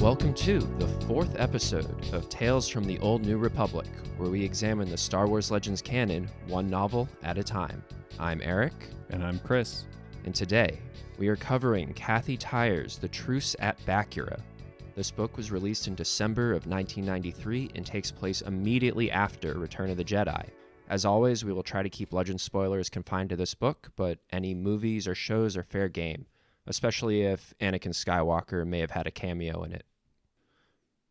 Welcome to the fourth episode of Tales from the Old New Republic, where we examine the Star Wars Legends canon one novel at a time. I'm Eric. And I'm Chris. And today, we are covering Kathy Tyers The Truce at Bakura. This book was released in December of 1993 and takes place immediately after Return of the Jedi. As always, we will try to keep Legend spoilers confined to this book, but any movies or shows are fair game, especially if Anakin Skywalker may have had a cameo in it.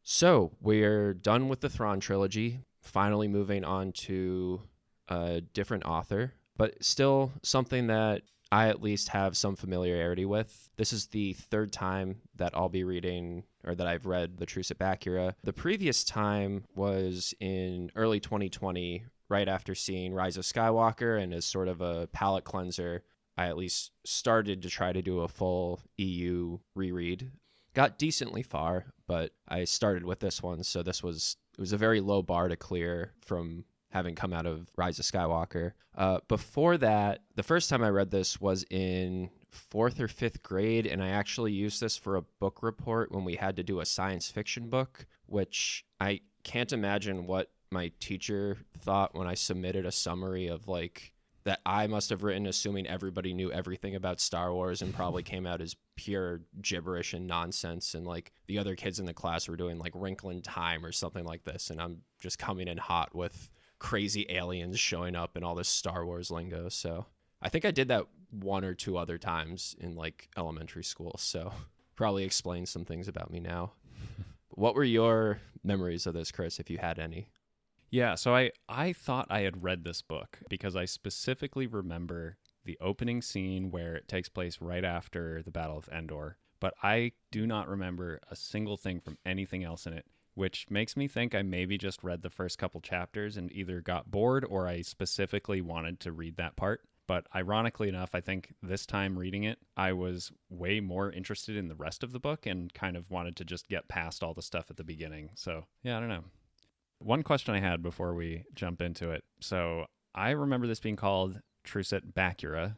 So, we're done with the Thrawn trilogy, finally moving on to a different author, but still something that I at least have some familiarity with. This is the third time that I'll be reading, or that I've read The Truce at Bakura. The previous time was in early 2020, right after seeing Rise of Skywalker, and as sort of a palate cleanser, I at least started to try to do a full EU reread. Got decently far, but I started with this one, so it was a very low bar to clear from having come out of Rise of Skywalker. Before that, the first time I read this was in 4th or 5th grade, and I actually used this for a book report when we had to do a science fiction book, which I can't imagine what my teacher thought when I submitted a summary of that I must have written assuming everybody knew everything about Star Wars and probably came out as pure gibberish and nonsense, and the other kids in the class were doing Wrinkle in Time or something like this, and I'm just coming in hot with crazy aliens showing up and all this Star Wars lingo. So I think I did that one or two other times in elementary school, so probably explains some things about me now. What were your memories of this, Chris, if you had any? Yeah, so I thought I had read this book because I specifically remember the opening scene where it takes place right after the Battle of Endor, but I do not remember a single thing from anything else in it, which makes me think I maybe just read the first couple chapters and either got bored or I specifically wanted to read that part. But ironically enough, I think this time reading it, I was way more interested in the rest of the book and kind of wanted to just get past all the stuff at the beginning. So yeah, I don't know. One question I had before we jump into it. So I remember this being called Truce at Bakura,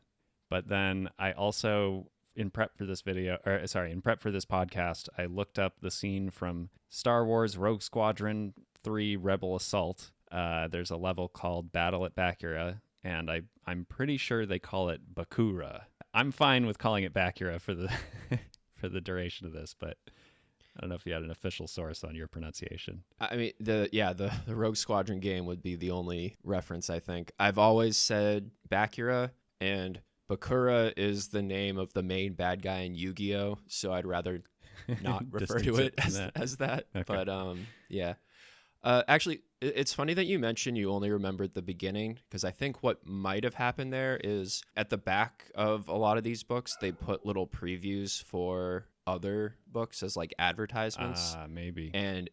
but then I also, in prep for this podcast, I looked up the scene from Star Wars Rogue Squadron 3 Rebel Assault. There's a level called Battle at Bakura, and I'm pretty sure they call it Bakura. I'm fine with calling it Bakura for the for the duration of this, but I don't know if you had an official source on your pronunciation. I mean, the Rogue Squadron game would be the only reference, I think. I've always said Bakura, and Bakura is the name of the main bad guy in Yu-Gi-Oh!, so I'd rather not refer to it as that. Okay. But yeah. Actually, it's funny that you mentioned you only remembered the beginning, because I think what might have happened there is at the back of a lot of these books, they put little previews for other books as advertisements. Maybe. And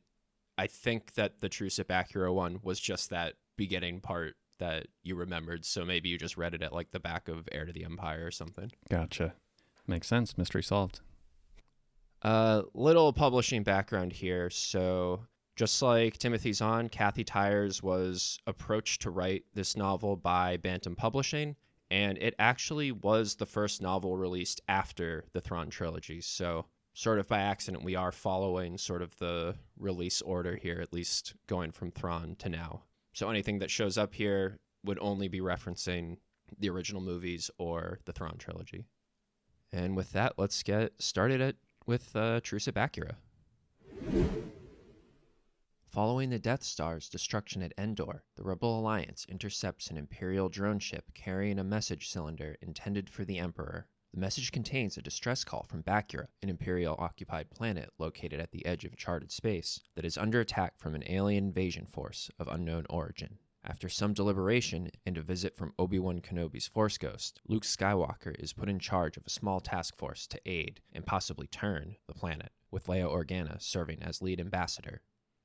I think that the Truce at Bakura one was just that beginning part that you remembered, so maybe you just read it at the back of Heir to the Empire or something. Gotcha. Makes sense. Mystery solved. Little publishing background here. So just like Timothy Zahn, Kathy Tyers was approached to write this novel by Bantam Publishing, and it actually was the first novel released after the Thrawn trilogy. So sort of by accident, we are following sort of the release order here, at least going from Thrawn to now. So anything that shows up here would only be referencing the original movies or the Thrawn trilogy. And with that, let's get started with Truce at Bakura. Following the Death Star's destruction at Endor, the Rebel Alliance intercepts an Imperial drone ship carrying a message cylinder intended for the Emperor. The message contains a distress call from Bakura, an Imperial-occupied planet located at the edge of charted space that is under attack from an alien invasion force of unknown origin. After some deliberation and a visit from Obi-Wan Kenobi's Force Ghost, Luke Skywalker is put in charge of a small task force to aid and possibly turn the planet, with Leia Organa serving as lead ambassador.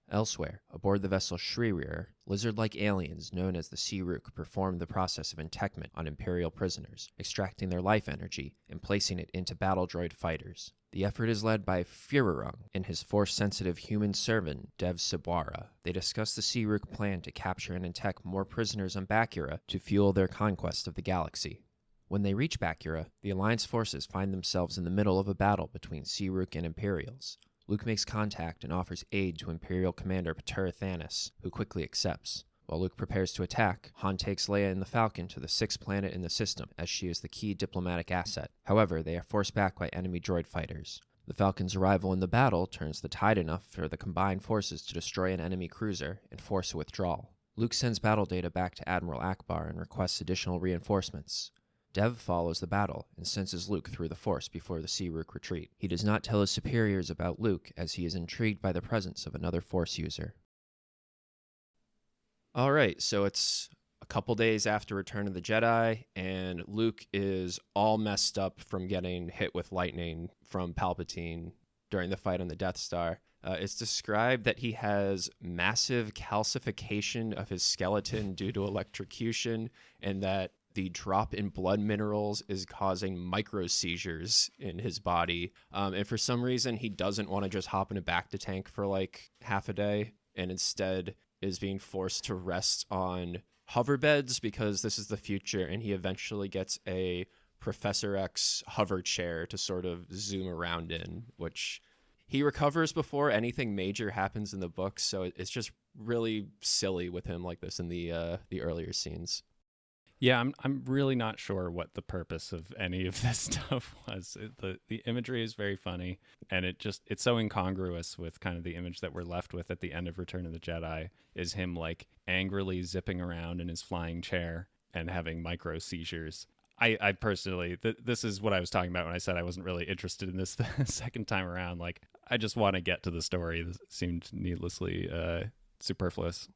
Elsewhere, aboard the vessel Shririr, lizard-like aliens known as the Searook perform the process of entekment on Imperial prisoners, extracting their life energy and placing it into battle droid fighters. The effort is led by Furirung and his Force-sensitive human servant, Dev Sibwara. They discuss the Searook plan to capture and entek more prisoners on Bakura to fuel their conquest of the galaxy. When they reach Bakura, the Alliance forces find themselves in the middle of a battle between Searook and Imperials. Luke makes contact and offers aid to Imperial Commander Batura Thanis, who quickly accepts. While Luke prepares to attack, Han takes Leia and the Falcon to the sixth planet in the system, as she is the key diplomatic asset. However, they are forced back by enemy droid fighters. The Falcon's arrival in the battle turns the tide enough for the combined forces to destroy an enemy cruiser and force a withdrawal. Luke sends battle data back to Admiral Akbar and requests additional reinforcements. Dev follows the battle and senses Luke through the Force before the Searook retreat. He does not tell his superiors about Luke, as he is intrigued by the presence of another Force user. All right, so it's a couple days after Return of the Jedi, and Luke is all messed up from getting hit with lightning from Palpatine during the fight on the Death Star. It's described that he has massive calcification of his skeleton due to electrocution, and that the drop in blood minerals is causing micro seizures in his body. And for some reason, he doesn't want to just hop in a bacta tank for like half a day, and instead is being forced to rest on hover beds because this is the future, and he eventually gets a Professor X hover chair to sort of zoom around in, which he recovers before anything major happens in the book. So it's just really silly with him like this in the earlier scenes. Yeah, I'm really not sure what the purpose of any of this stuff was. The imagery is very funny, and it's so incongruous with kind of the image that we're left with at the end of Return of the Jedi, is him like angrily zipping around in his flying chair and having micro seizures. I personally, this is what I was talking about when I said I wasn't really interested in this the second time around. Like, I just want to get to the story. This seemed needlessly superfluous.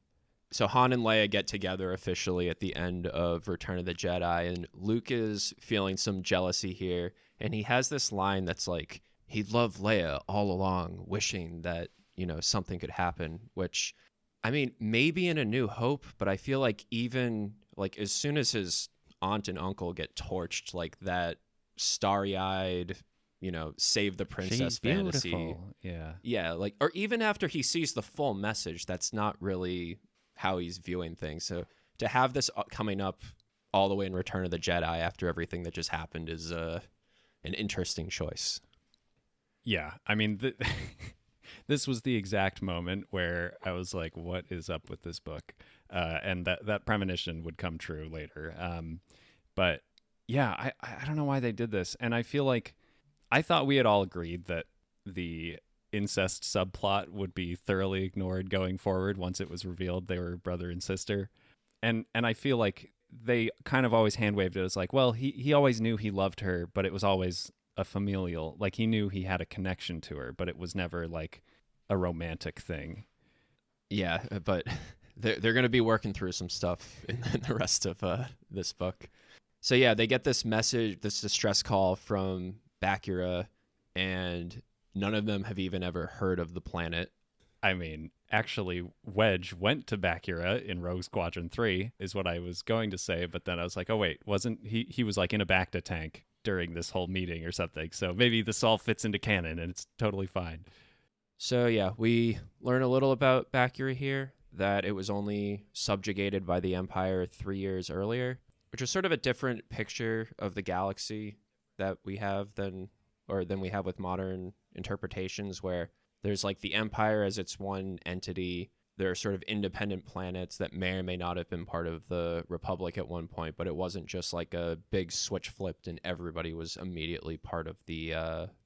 So Han and Leia get together officially at the end of Return of the Jedi, and Luke is feeling some jealousy here, and he has this line that's like, he loved Leia all along, wishing that, something could happen, which, I mean, maybe in A New Hope, but I feel like even, like, as soon as his aunt and uncle get torched, like, that starry-eyed, save the princess She's fantasy. Beautiful. Yeah. Yeah, like, or even after he sees the full message, that's not really how he's viewing things. So to have this coming up all the way in Return of the Jedi after everything that just happened is an interesting choice. Yeah, I mean, this was the exact moment where I was like, what is up with this book? And that premonition would come true later. But yeah, I don't know why they did this. And I feel like I thought we had all agreed that the incest subplot would be thoroughly ignored going forward once it was revealed they were brother and sister. And I feel like they kind of always hand waved it as like, well, he always knew he loved her, but it was always a familial, like he knew he had a connection to her, but it was never like a romantic thing. Yeah, but they're going to be working through some stuff in the rest of this book. So yeah, they get this message, this distress call from Bakura, and none of them have even ever heard of the planet. I mean, actually, Wedge went to Bakura in Rogue Squadron 3, is what I was going to say, but then I was like, oh wait, wasn't he was like in a bacta tank during this whole meeting or something, so maybe this all fits into canon and it's totally fine. So yeah, we learn a little about Bakura here, that it was only subjugated by the Empire 3 years earlier, which is sort of a different picture of the galaxy that we have than we have with modern interpretations, where there's like the Empire as its one entity. There are sort of independent planets that may or may not have been part of the Republic at one point, but it wasn't just like a big switch flipped and everybody was immediately part of the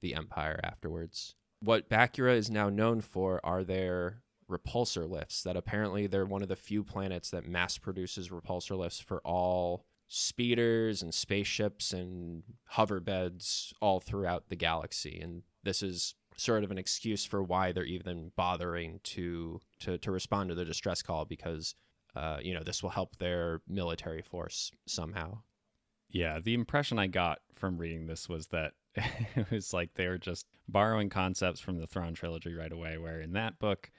Empire afterwards. What Bakura is now known for are their repulsor lifts, that apparently they're one of the few planets that mass produces repulsor lifts for all speeders and spaceships and hover beds all throughout the galaxy. And this is sort of an excuse for why they're even bothering to respond to the distress call, because this will help their military force somehow. Yeah, the impression I got from reading this was that it was like they were just borrowing concepts from the Thrawn trilogy right away, where in that book,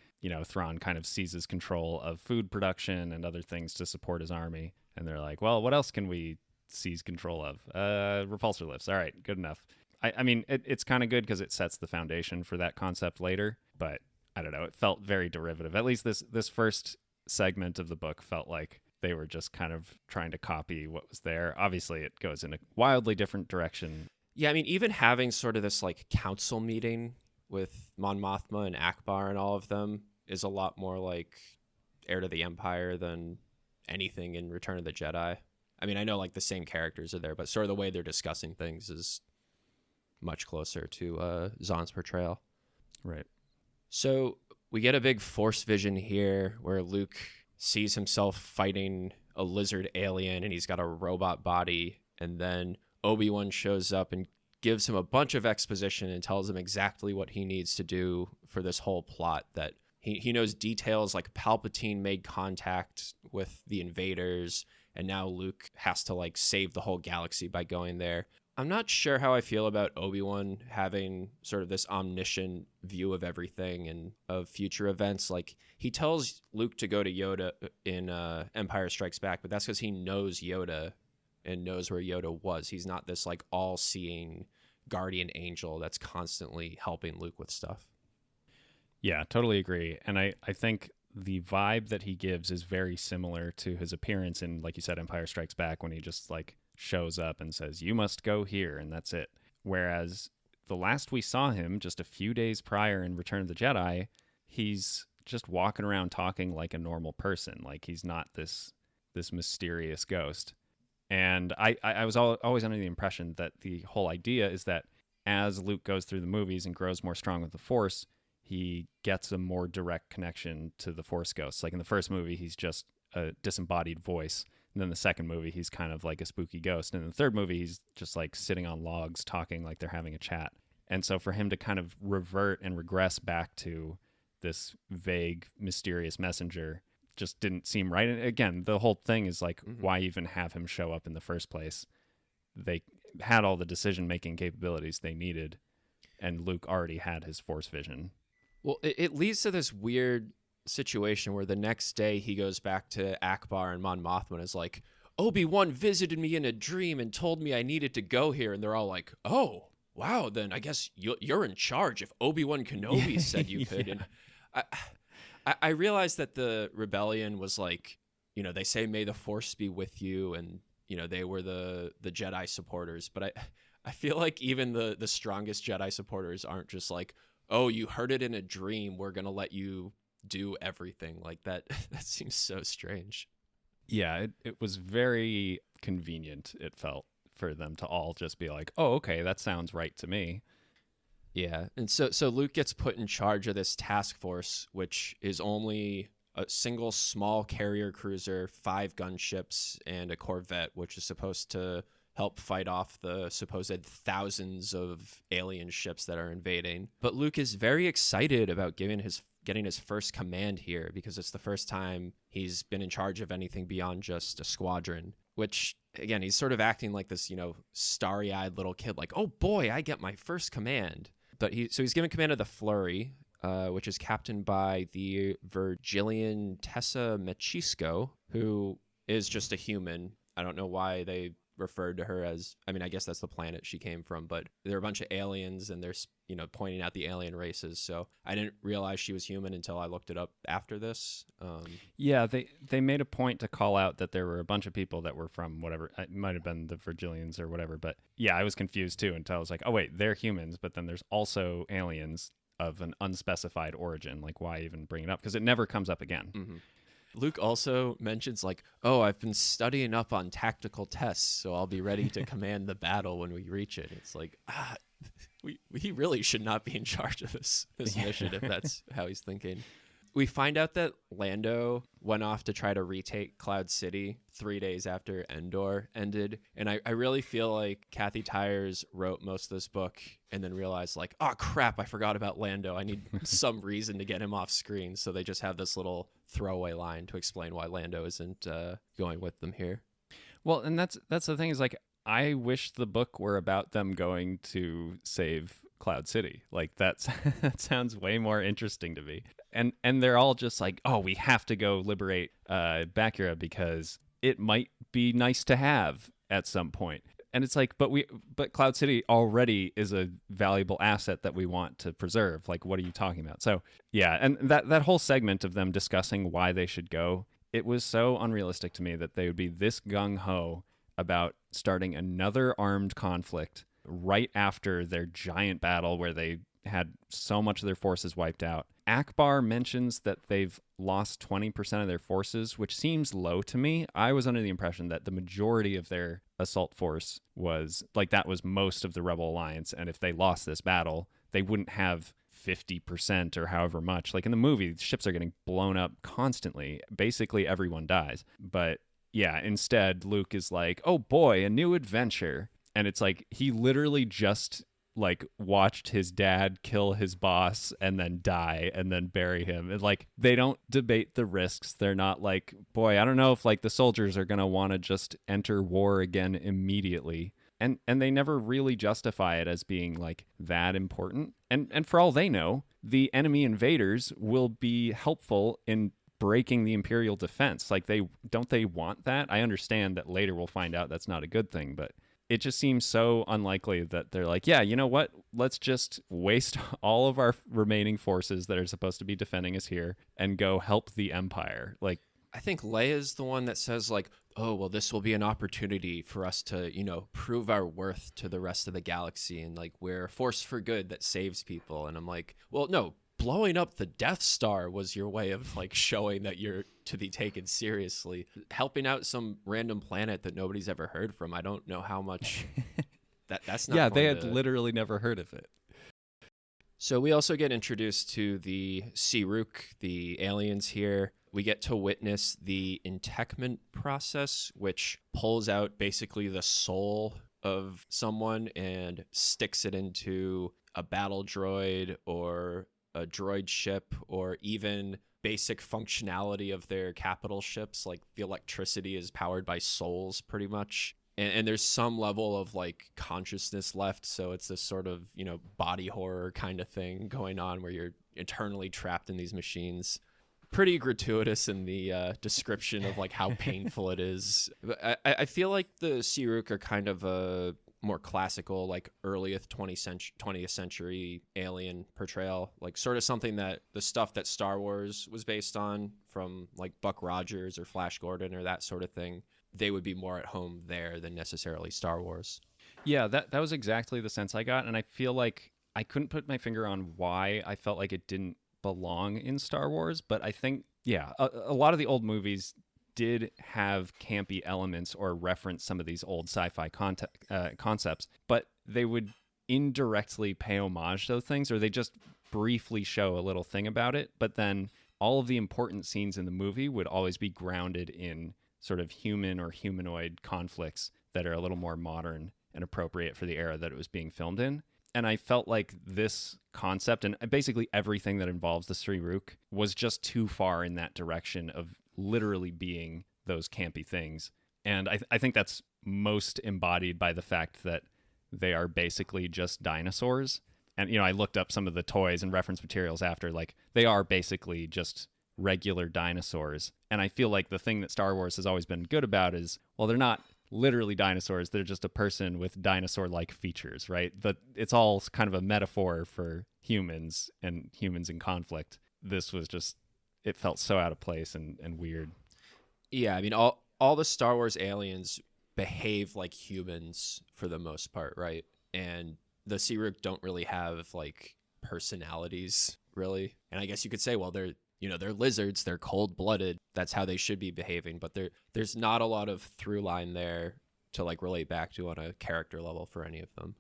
Thrawn kind of seizes control of food production and other things to support his army. And they're like, well, what else can we seize control of? Repulsor lifts. All right, good enough. I mean, it's kind of good because it sets the foundation for that concept later. But I don't know, it felt very derivative. At least this first segment of the book felt like they were just kind of trying to copy what was there. Obviously, it goes in a wildly different direction. Yeah, I mean, even having sort of this like council meeting with Mon Mothma and Akbar and all of them is a lot more like Heir to the Empire than anything in Return of the Jedi. I mean, I know like the same characters are there, but sort of the way they're discussing things is much closer to Zahn's portrayal. Right. So we get a big Force vision here where Luke sees himself fighting a lizard alien and he's got a robot body, and then Obi-Wan shows up and gives him a bunch of exposition and tells him exactly what he needs to do for this whole plot, that he knows details like Palpatine made contact with the invaders, and now Luke has to like save the whole galaxy by going there. I'm not sure how I feel about Obi-Wan having sort of this omniscient view of everything and of future events. Like, he tells Luke to go to Yoda in Empire Strikes Back, but that's because he knows Yoda and knows where Yoda was. He's not this like all-seeing guardian angel that's constantly helping Luke with stuff. Yeah, totally agree. And I think the vibe that he gives is very similar to his appearance in, like you said, Empire Strikes Back, when he just like shows up and says, "You must go here," and that's it. Whereas the last we saw him, just a few days prior in Return of the Jedi, he's just walking around talking like a normal person. Like, he's not this mysterious ghost. And I was always under the impression that the whole idea is that as Luke goes through the movies and grows more strong with the Force, he gets a more direct connection to the Force ghosts. Like in the first movie, he's just a disembodied voice. And then the second movie, he's kind of like a spooky ghost. And in the third movie, he's just like sitting on logs talking like they're having a chat. And so for him to kind of revert and regress back to this vague, mysterious messenger just didn't seem right. And again, the whole thing is like, why even have him show up in the first place? They had all the decision-making capabilities they needed, and Luke already had his Force vision. Well, it leads to this weird situation where the next day he goes back to Akbar and Mon Mothma and is like, Obi-Wan visited me in a dream and told me I needed to go here. And they're all like, oh, wow, then I guess you're in charge if Obi-Wan Kenobi said you could. Yeah. And I realized that the rebellion was like, you know, they say, may the Force be with you. And, you know, they were the Jedi supporters. But I feel like even the strongest Jedi supporters aren't just like, oh, you heard it in a dream, we're going to let you do everything. Like that. That seems so strange. Yeah, it was very convenient, it felt, for them to all just be like, oh, okay, that sounds right to me. Yeah. And so Luke gets put in charge of this task force, which is only a single small carrier cruiser, 5 gunships, and a corvette, which is supposed to help fight off the supposed thousands of alien ships that are invading. But Luke is very excited about getting his first command here, because it's the first time he's been in charge of anything beyond just a squadron, which, again, he's sort of acting like this, you know, starry-eyed little kid, like, oh boy, I get my first command. But he's given command of the Flurry, which is captained by the Virgilian Tessa Machisco, who is just a human. I don't know why they referred to her as, I mean, I guess that's the planet she came from, but there are a bunch of aliens and they're, you know, pointing out the alien races. So I didn't realize she was human until I looked it up after this. Yeah, they made a point to call out that there were a bunch of people that were from whatever, it might have been the Virgilians or whatever, but yeah, I was confused too until I was like, oh wait, they're humans, but then there's also aliens of an unspecified origin. Like, why even bring it up? Because it never comes up again. Mm-hmm. Luke also mentions like, oh, I've been studying up on tactical tests, so I'll be ready to command the battle when we reach it. It's like, he really should not be in charge of this mission if that's how he's thinking. We find out that Lando went off to try to retake Cloud City 3 days after Endor ended. And I really feel like Kathy Tyers wrote most of this book and then realized like, oh crap, I forgot about Lando. I need some reason to get him off screen. So they just have this little throwaway line to explain why Lando isn't going with them here. Well, and that's the thing is like, I wish the book were about them going to save Cloud City. Like that sounds way more interesting to me. And they're all just like, oh, we have to go liberate Bakura because it might be nice to have at some point. And it's like, but Cloud City already is a valuable asset that we want to preserve. Like, what are you talking about? So yeah, and that whole segment of them discussing why they should go, it was so unrealistic to me that they would be this gung-ho about starting another armed conflict right after their giant battle where they had so much of their forces wiped out. Akbar mentions that they've lost 20% of their forces, which seems low to me. I was under the impression that the majority of their assault force was, like, that was most of the Rebel Alliance, and if they lost this battle, they wouldn't have 50% or however much. Like in the movie, ships are getting blown up constantly. Basically, everyone dies. But yeah, instead, Luke is like, oh boy, a new adventure. And it's like, he literally just like watched his dad kill his boss and then die and then bury him. And like, they don't debate the risks. They're not like, boy, I don't know if like the soldiers are going to want to just enter war again immediately. And they never really justify it as being like that important. And for all they know, the enemy invaders will be helpful in breaking the Imperial defense. Like, they want that? I understand that later we'll find out that's not a good thing, but it just seems so unlikely that they're like, yeah, you know what? Let's just waste all of our remaining forces that are supposed to be defending us here and go help the Empire. Like, I think Leia's the one that says like, oh, well, this will be an opportunity for us to, prove our worth to the rest of the galaxy. And like, we're a force for good that saves people. And I'm like, well, no, blowing up the Death Star was your way of like showing that you're to be taken seriously. Helping out some random planet that nobody's ever heard from. I don't know how much that's not. Yeah, they had literally never heard of it. So we also get introduced to the Siruk, the aliens here. We get to witness the entekment process, which pulls out basically the soul of someone and sticks it into a battle droid or a droid ship, or even basic functionality of their capital ships. Like the electricity is powered by souls pretty much. And there's some level of like consciousness left. So it's this sort of, body horror kind of thing going on where you're eternally trapped in these machines. Pretty gratuitous in the description of like how painful it is. I feel like the Siruk are kind of a more classical, like earliest 20th century alien portrayal, like sort of something that the stuff that Star Wars was based on, from like Buck Rogers or Flash Gordon or that sort of thing. They would be more at home there than necessarily Star Wars. Yeah, that was exactly the sense I got. And I feel like I couldn't put my finger on why I felt like it didn't belong in Star Wars. But I think, yeah, a lot of the old movies did have campy elements or reference some of these old sci-fi concepts, but they would indirectly pay homage to those things, or they just briefly show a little thing about it. But then all of the important scenes in the movie would always be grounded in sort of human or humanoid conflicts that are a little more modern and appropriate for the era that it was being filmed in. And I felt like this concept and basically everything that involves the Siruk was just too far in that direction of literally being those campy things. And I think that's most embodied by the fact that they are basically just dinosaurs. And, I looked up some of the toys and reference materials after, like, they are basically just regular dinosaurs. And I feel like the thing that Star Wars has always been good about is, well, they're not literally dinosaurs, they're just a person with dinosaur-like features, right? But it's all kind of a metaphor for humans and humans in conflict. This was just, it felt so out of place and weird. Yeah, I mean, all the Star Wars aliens behave like humans for the most part, right? And the Siruk don't really have like personalities, really. And I guess you could say, well, they're lizards, they're cold-blooded, that's how they should be behaving, but there's not a lot of through line there to like relate back to on a character level for any of them.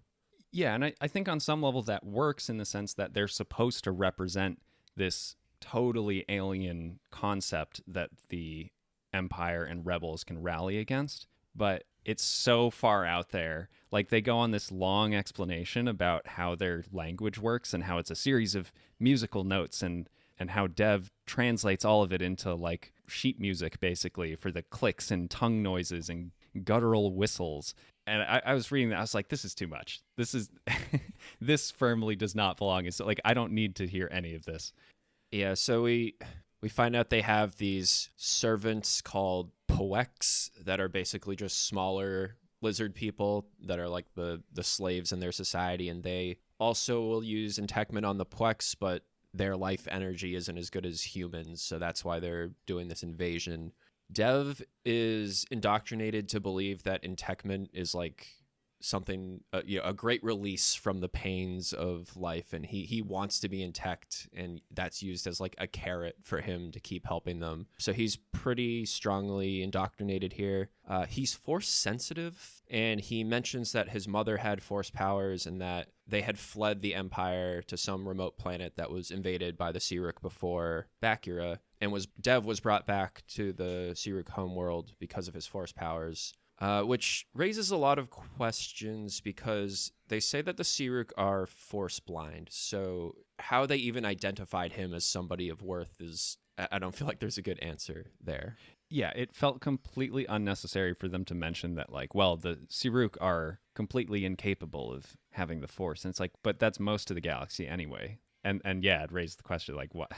Yeah, and I think on some level that works in the sense that they're supposed to represent this totally alien concept that the Empire and rebels can rally against, but it's so far out there. Like, they go on this long explanation about how their language works and how it's a series of musical notes, and how Dev translates all of it into like sheet music, basically, for the clicks and tongue noises and guttural whistles. And I was reading that, I was like, this is too much. This firmly does not belong. So like, I don't need to hear any of this. Yeah, so we find out they have these servants called Poex that are basically just smaller lizard people that are like the slaves in their society, and they also will use entekment on the Poex, but their life energy isn't as good as humans, so that's why they're doing this invasion. Dev is indoctrinated to believe that entekment is like something, a great release from the pains of life, and he wants to be intact, and that's used as like a carrot for him to keep helping them. So he's pretty strongly indoctrinated here. He's force sensitive, and he mentions that his mother had force powers and that they had fled the Empire to some remote planet that was invaded by the Sirik before Bakura, and Dev was brought back to the Sirik homeworld because of his force powers. Which raises a lot of questions because they say that the Sirik are force blind. So how they even identified him as somebody of worth is, I don't feel like there's a good answer there. Yeah, it felt completely unnecessary for them to mention that, like, well, the Sirik are completely incapable of having the Force. And it's like, but that's most of the galaxy anyway. And yeah, it raised the question, like, what?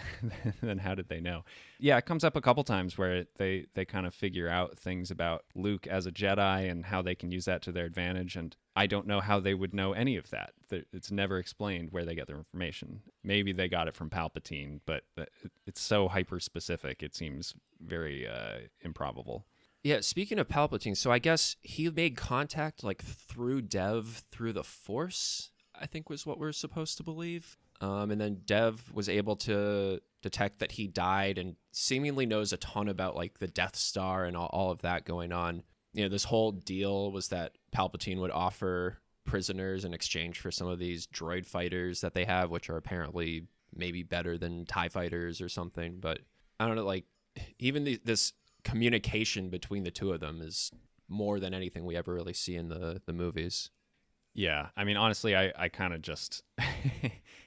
Then how did they know? Yeah, it comes up a couple times where they kind of figure out things about Luke as a Jedi and how they can use that to their advantage. And I don't know how they would know any of that. It's never explained where they get their information. Maybe they got it from Palpatine, but it's so hyper-specific, it seems very improbable. Yeah, speaking of Palpatine, so I guess he made contact, like, through Dev, through the Force, I think was what we're supposed to believe. And then Dev was able to detect that he died and seemingly knows a ton about like the Death Star and all of that going on. This whole deal was that Palpatine would offer prisoners in exchange for some of these droid fighters that they have, which are apparently maybe better than TIE fighters or something. But I don't know, like even this communication between the two of them is more than anything we ever really see in the movies. Yeah, I mean, honestly, I kind of just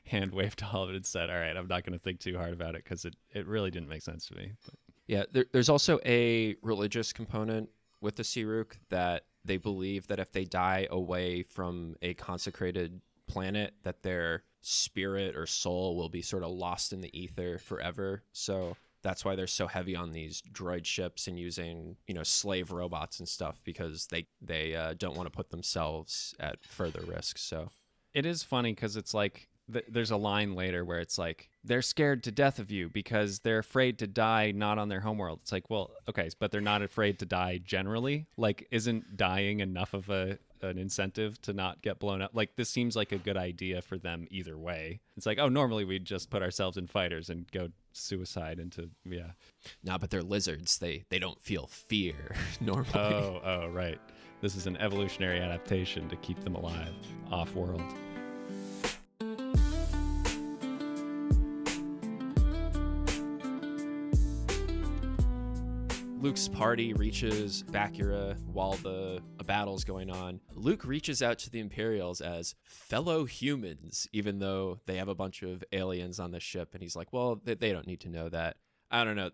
hand waved all of it and said, all right, I'm not going to think too hard about it because it really didn't make sense to me. But. Yeah, there's also a religious component with the Sirik that they believe that if they die away from a consecrated planet, that their spirit or soul will be sort of lost in the ether forever. So that's why they're so heavy on these droid ships and using, slave robots and stuff, because they don't want to put themselves at further risk. So it is funny because it's like there's a line later where it's like they're scared to death of you because they're afraid to die not on their homeworld. It's like, well, okay, but they're not afraid to die generally. Like, isn't dying enough of an incentive to not get blown up? Like, this seems like a good idea for them either way. It's like, oh, normally we'd just put ourselves in fighters and go suicide into, yeah. No, but they're lizards. They don't feel fear normally. Oh, right. This is an evolutionary adaptation to keep them alive off-world. Luke's party reaches Bakura while a battle's going on. Luke reaches out to the Imperials as fellow humans, even though they have a bunch of aliens on the ship. And he's like, well, they don't need to know that. I don't know.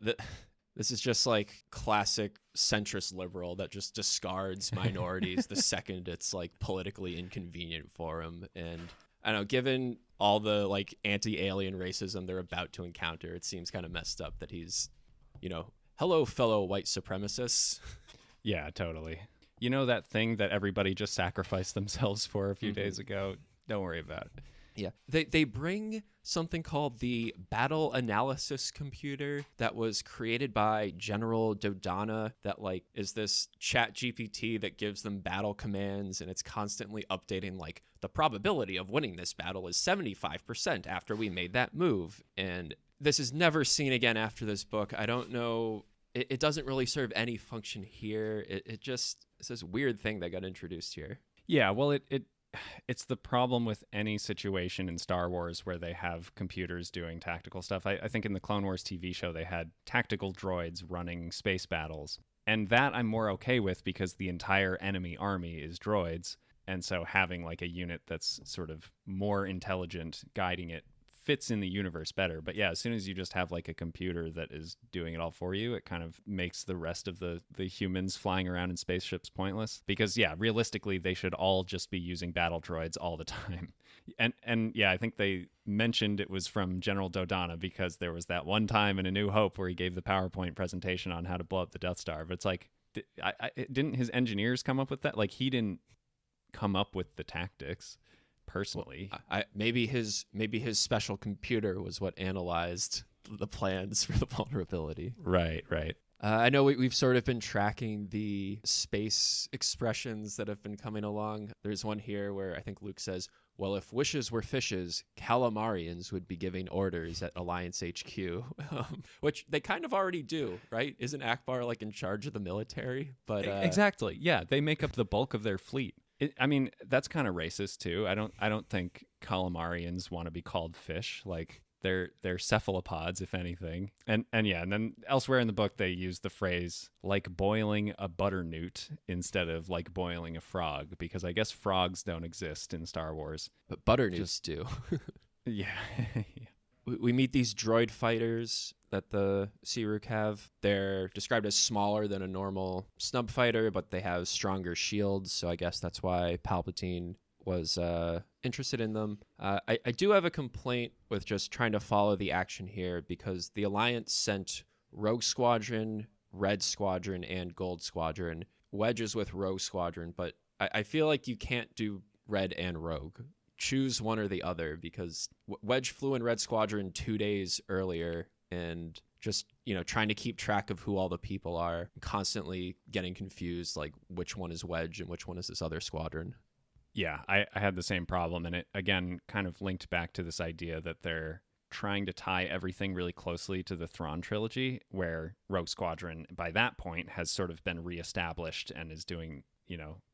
This is just like classic centrist liberal that just discards minorities the second it's like politically inconvenient for him. And I don't know, given all the like anti-alien racism they're about to encounter, it seems kind of messed up that he's, hello, fellow white supremacists. Yeah, totally. You know that thing that everybody just sacrificed themselves for a few days ago? Don't worry about it. Yeah. They bring something called the Battle Analysis Computer that was created by General Dodonna that like is this chat GPT that gives them battle commands, and it's constantly updating like the probability of winning this battle is 75% after we made that move. And this is never seen again after this book. I don't know. It doesn't really serve any function here. It's this weird thing that got introduced here. Yeah, well, it's the problem with any situation in Star Wars where they have computers doing tactical stuff. I think in the Clone Wars TV show, they had tactical droids running space battles. And that I'm more okay with because the entire enemy army is droids. And so having like a unit that's sort of more intelligent guiding it fits in the universe better. But yeah, as soon as you just have like a computer that is doing it all for you, it kind of makes the rest of the humans flying around in spaceships pointless. Because yeah, realistically, they should all just be using battle droids all the time. And yeah, I think they mentioned it was from General Dodonna because there was that one time in A New Hope where he gave the PowerPoint presentation on how to blow up the Death Star. But it's like, didn't his engineers come up with that? Like, he didn't come up with the tactics personally. Well, maybe his special computer was what analyzed the plans for the vulnerability. Right. I know we've sort of been tracking the space expressions that have been coming along. There's one here where I think Luke says, well, if wishes were fishes, calamarians would be giving orders at Alliance HQ, which they kind of already do, right? Isn't Akbar like in charge of the military? But Exactly. Yeah, they make up the bulk of their fleet. I mean, that's kind of racist too. I don't think calamarians want to be called fish. Like they're cephalopods, if anything. And yeah, and then elsewhere in the book they use the phrase like boiling a butternut instead of like boiling a frog, because I guess frogs don't exist in Star Wars. But butternuts do. Yeah. We meet these droid fighters that the Searook have. They're described as smaller than a normal snub fighter, but they have stronger shields, so I guess that's why Palpatine was interested in them. I do have a complaint with just trying to follow the action here, because the Alliance sent Rogue Squadron, Red Squadron, and Gold Squadron. Wedge is with Rogue Squadron, but I feel like you can't do Red and Rogue. Choose one or the other, because Wedge flew in Red Squadron 2 days earlier, and just, trying to keep track of who all the people are, constantly getting confused, like which one is Wedge and which one is this other squadron. Yeah, I had the same problem, and it again kind of linked back to this idea that they're trying to tie everything really closely to the Thrawn trilogy, where Rogue Squadron by that point has sort of been reestablished and is doing,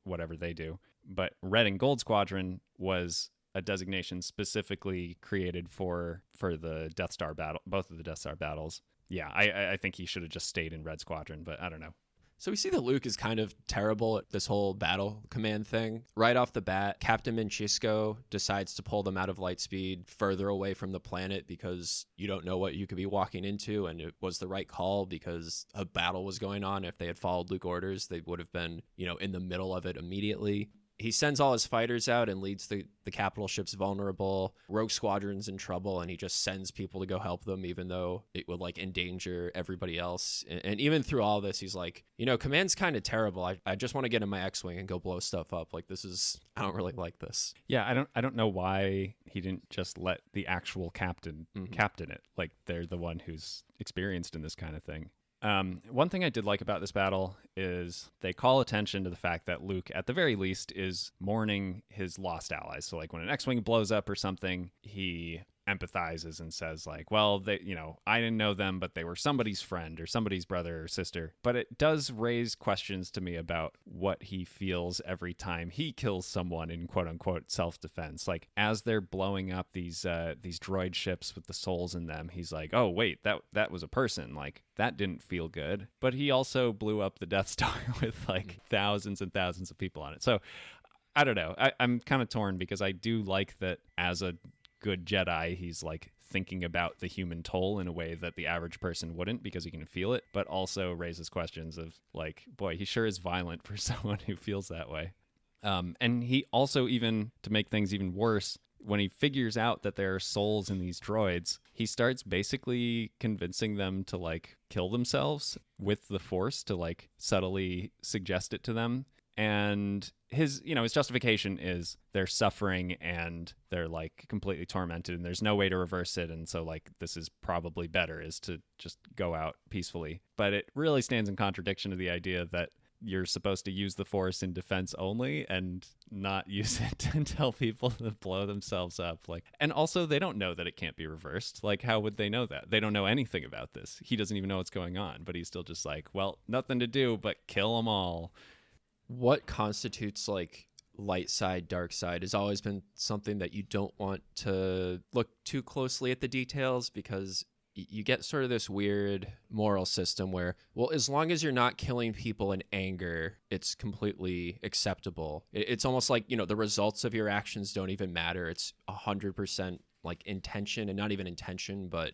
whatever they do. But Red and Gold Squadron was a designation specifically created for the Death Star battle, both of the Death Star battles. Yeah, I think he should have just stayed in Red Squadron, but I don't know. So we see that Luke is kind of terrible at this whole battle command thing. Right off the bat, Captain Minchisco decides to pull them out of Lightspeed further away from the planet, because you don't know what you could be walking into, and it was the right call because a battle was going on. If they had followed Luke orders, they would have been, in the middle of it immediately. He sends all his fighters out and leads the capital ships vulnerable. Rogue Squadron's in trouble, and he just sends people to go help them, even though it would endanger everybody else. And even through all this, he's like, command's kind of terrible. I just want to get in my X-Wing and go blow stuff up. I don't really like this. Yeah, I don't know why he didn't just let the actual captain captain it. Like, they're the one who's experienced in this kind of thing. One thing I did like about this battle is they call attention to the fact that Luke, at the very least, is mourning his lost allies. So, when an X-Wing blows up or something, he empathizes and says, well, they, I didn't know them, but they were somebody's friend or somebody's brother or sister. But it does raise questions to me about what he feels every time he kills someone in quote unquote self-defense. As they're blowing up these droid ships with the souls in them, he's like, oh wait, that was a person. That didn't feel good. But he also blew up the Death Star with thousands and thousands of people on it. So I don't know. I'm kind of torn, because I do like that as a good Jedi, he's thinking about the human toll in a way that the average person wouldn't, because he can feel it, but also raises questions of boy, he sure is violent for someone who feels that way. And he also, even to make things even worse, when he figures out that there are souls in these droids, he starts basically convincing them to kill themselves with the Force, to subtly suggest it to them. And his justification is they're suffering and they're completely tormented and there's no way to reverse it. And so this is probably better, is to just go out peacefully. But it really stands in contradiction to the idea that you're supposed to use the Force in defense only and not use it to tell people to blow themselves up. And also they don't know that it can't be reversed. How would they know that? They don't know anything about this. He doesn't even know what's going on, but he's still just well, nothing to do but kill them all. What constitutes light side, dark side has always been something that you don't want to look too closely at the details, because you get sort of this weird moral system where, well, as long as you're not killing people in anger, it's completely acceptable. It's almost the results of your actions don't even matter. It's 100% intention, and not even intention, but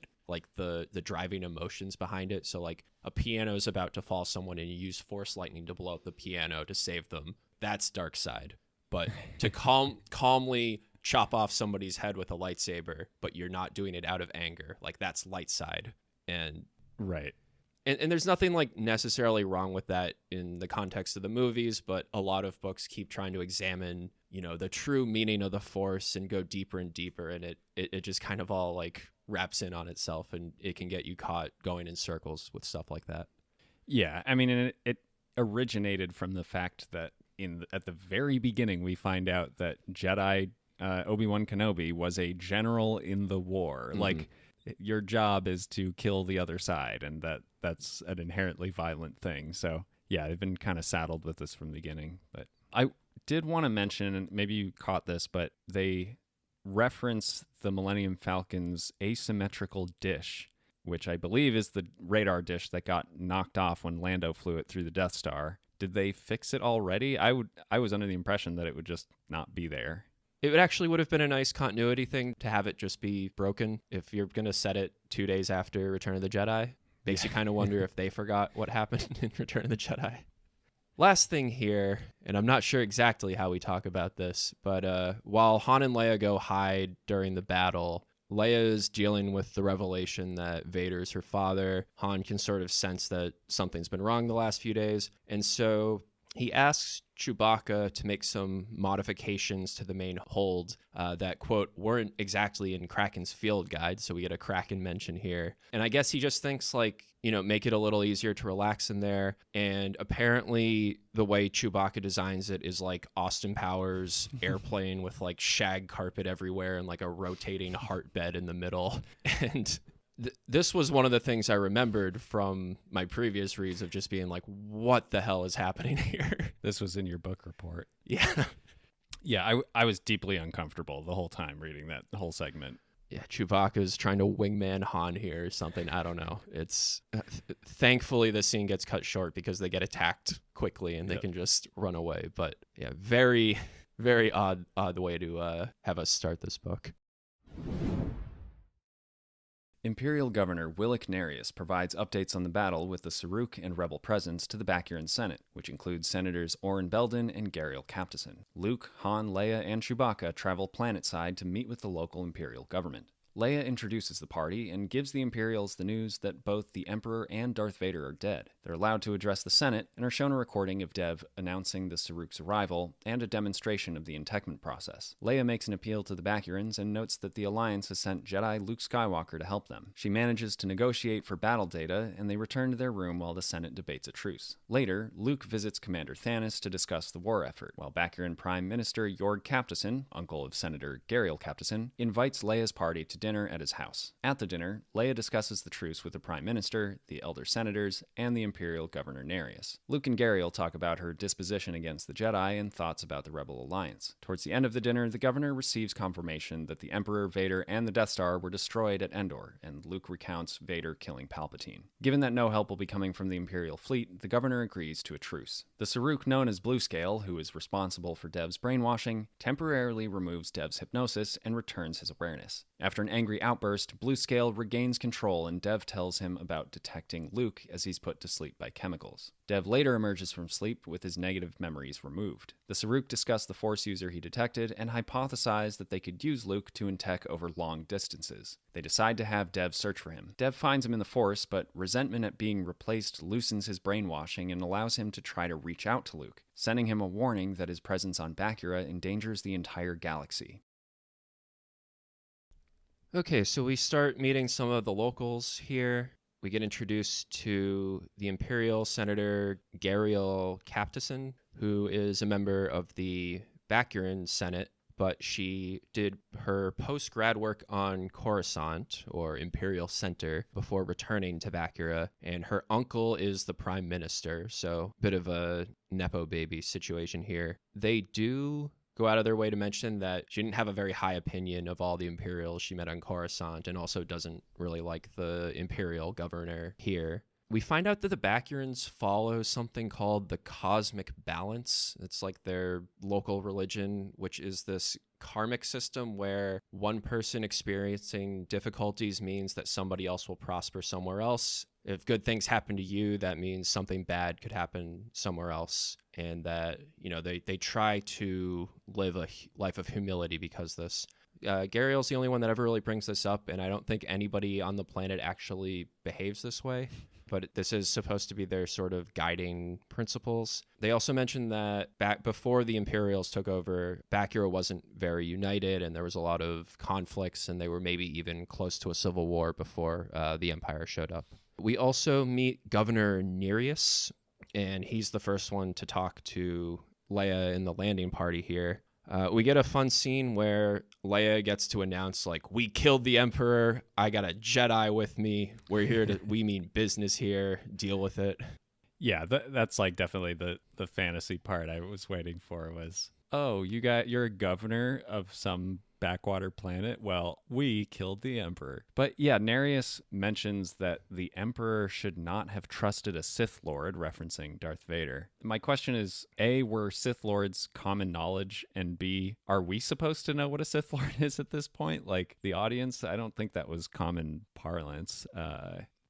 the driving emotions behind it. So a piano is about to fall someone and you use Force lightning to blow up the piano to save them. That's dark side. But to calmly chop off somebody's head with a lightsaber, but you're not doing it out of anger, that's light side. And right. And there's nothing necessarily wrong with that in the context of the movies, but a lot of books keep trying to examine, the true meaning of the Force and go deeper and deeper, and it just kind of all wraps in on itself, and it can get you caught going in circles with stuff like that. Yeah, I mean, and it originated from the fact that at the very beginning we find out that Jedi Obi-Wan Kenobi was a general in the war. Mhm. Like, your job is to kill the other side, and that's an inherently violent thing. So yeah, they've been kind of saddled with this from the beginning. But I did want to mention, and maybe you caught this, but they reference the Millennium Falcon's asymmetrical dish, which I believe is the radar dish that got knocked off when Lando flew it through the Death Star. Did they fix it already? I was under the impression that it would just not be there. It would have been a nice continuity thing to have it just be broken if you're going to set it 2 days after Return of the Jedi. Makes you kind of wonder if they forgot what happened in Return of the Jedi. Last thing here, and I'm not sure exactly how we talk about this, but while Han and Leia go hide during the battle, Leia is dealing with the revelation that Vader's her father. Han can sort of sense that something's been wrong the last few days, and so he asks Chewbacca to make some modifications to the main hold that, quote, weren't exactly in Kraken's field guide, so we get a Kraken mention here. And I guess he just thinks, like, make it a little easier to relax in there. And apparently the way Chewbacca designs it is like Austin Powers' airplane with, like, shag carpet everywhere and, like, a rotating heart bed in the middle. And this was one of the things I remembered from my previous reads of just being like, what the hell is happening here? This was in your book report. Yeah. Yeah, I was deeply uncomfortable the whole time reading that whole segment. Yeah, Chewbacca's trying to wingman Han here or something. I don't know. It's thankfully the scene gets cut short because they get attacked quickly and they can just run away. But yeah, very, very odd way to have us start this book. Imperial Governor Willick Narius provides updates on the battle with the Saruk and rebel presence to the Bakuran Senate, which includes Senators Oren Beldon and Gariel Captison. Luke, Han, Leia, and Chewbacca travel planetside to meet with the local Imperial government. Leia introduces the party and gives the Imperials the news that both the Emperor and Darth Vader are dead. They're allowed to address the Senate and are shown a recording of Dev announcing the Saruk's arrival and a demonstration of the intechment process. Leia makes an appeal to the Bakurans and notes that the Alliance has sent Jedi Luke Skywalker to help them. She manages to negotiate for battle data, and they return to their room while the Senate debates a truce. Later, Luke visits Commander Thanos to discuss the war effort, while Bakuran Prime Minister Jorg Captison, uncle of Senator Gariel Captison, invites Leia's party to dinner at his house. At the dinner, Leia discusses the truce with the Prime Minister, the elder senators, and the Imperial Governor Narius. Luke and Gariel talk about her disposition against the Jedi and thoughts about the Rebel Alliance. Towards the end of the dinner, the Governor receives confirmation that the Emperor, Vader, and the Death Star were destroyed at Endor, and Luke recounts Vader killing Palpatine. Given that no help will be coming from the Imperial fleet, the Governor agrees to a truce. The Saruk known as Bluescale, who is responsible for Dev's brainwashing, temporarily removes Dev's hypnosis and returns his awareness. After an angry outburst, Bluescale regains control and Dev tells him about detecting Luke as he's put to sleep by chemicals. Dev later emerges from sleep with his negative memories removed. The Saruk discuss the Force user he detected and hypothesize that they could use Luke to intech over long distances. They decide to have Dev search for him. Dev finds him in the Force, but resentment at being replaced loosens his brainwashing and allows him to try to reach out to Luke, sending him a warning that his presence on Bakura endangers the entire galaxy. Okay, so we start meeting some of the locals here. We get introduced to the Imperial Senator Gariel Captison, who is a member of the Bakuran Senate, but she did her post-grad work on Coruscant, or Imperial Center, before returning to Bakura, and her uncle is the Prime Minister, so a bit of a Nepo baby situation here. They do go out of their way to mention that she didn't have a very high opinion of all the Imperials she met on Coruscant and also doesn't really like the Imperial governor here. We find out that the Bakurans follow something called the Cosmic Balance. It's like their local religion, which is this karmic system where one person experiencing difficulties means that somebody else will prosper somewhere else. If good things happen to you, that means something bad could happen somewhere else. And that, they try to live a life of humility because this. Gariel's the only one that ever really brings this up, and I don't think anybody on the planet actually behaves this way. But this is supposed to be their sort of guiding principles. They also mentioned that back before the Imperials took over, Bakura wasn't very united, and there was a lot of conflicts, and they were maybe even close to a civil war before the Empire showed up. We also meet Governor Nereus, and he's the first one to talk to Leia in the landing party here. We get a fun scene where Leia gets to announce, like, we killed the Emperor. I got a Jedi with me. We're here to, we mean business here. Deal with it. Yeah, that's like definitely the fantasy part I was waiting for was, oh, you're a governor of some backwater planet. Well, we killed the Emperor. But yeah, Nereus mentions that the Emperor should not have trusted a Sith Lord, referencing Darth Vader. My question is, A, were Sith Lords common knowledge? And B, are we supposed to know what a Sith Lord is at this point? Like, the audience, I don't think that was common parlance.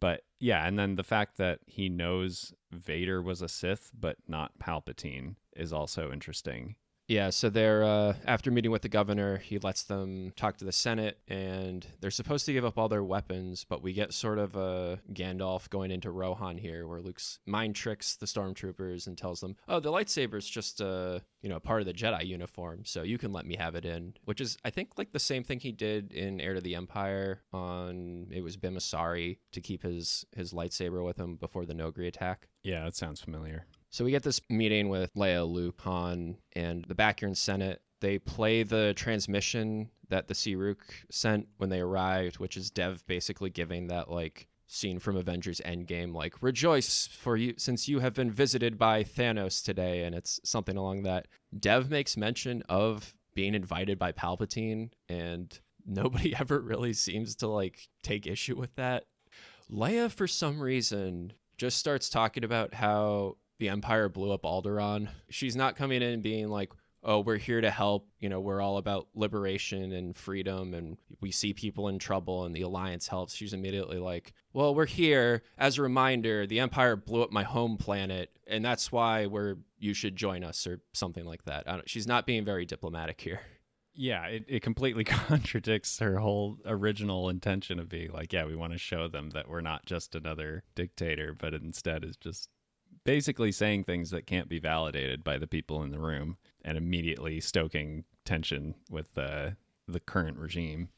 But yeah, and then the fact that he knows Vader was a Sith, but not Palpatine, is also interesting. Yeah, so they're, after meeting with the governor, he lets them talk to the Senate, and they're supposed to give up all their weapons, but we get sort of a Gandalf going into Rohan here, where Luke's mind tricks the stormtroopers and tells them, oh, the lightsaber's just, part of the Jedi uniform, so you can let me have it in, which is, I think, like the same thing he did in Heir to the Empire on, it was Bimasari, to keep his lightsaber with him before the Nogri attack. Yeah, that sounds familiar. So we get this meeting with Leia, Luke, Han, and the Bakura Senate. They play the transmission that the Sirook sent when they arrived, which is Dev basically giving that, like, scene from Avengers Endgame, like, rejoice for you since you have been visited by Thanos today, and it's something along that. Dev makes mention of being invited by Palpatine, and nobody ever really seems to, like, take issue with that. Leia, for some reason, just starts talking about how the Empire blew up Alderaan. She's not coming in and being like, oh, we're here to help. We're all about liberation and freedom, and we see people in trouble, and the Alliance helps. She's immediately like, well, we're here as a reminder. The Empire blew up my home planet, and that's why you should join us, or something like that. She's not being very diplomatic here. Yeah, it completely contradicts her whole original intention of being like, yeah, we want to show them that we're not just another dictator, but instead is just basically saying things that can't be validated by the people in the room, and immediately stoking tension with the current regime.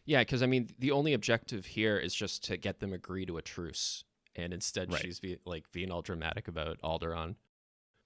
Yeah, because, I mean, the only objective here is just to get them agree to a truce, and instead Right. she's being all dramatic about Alderaan.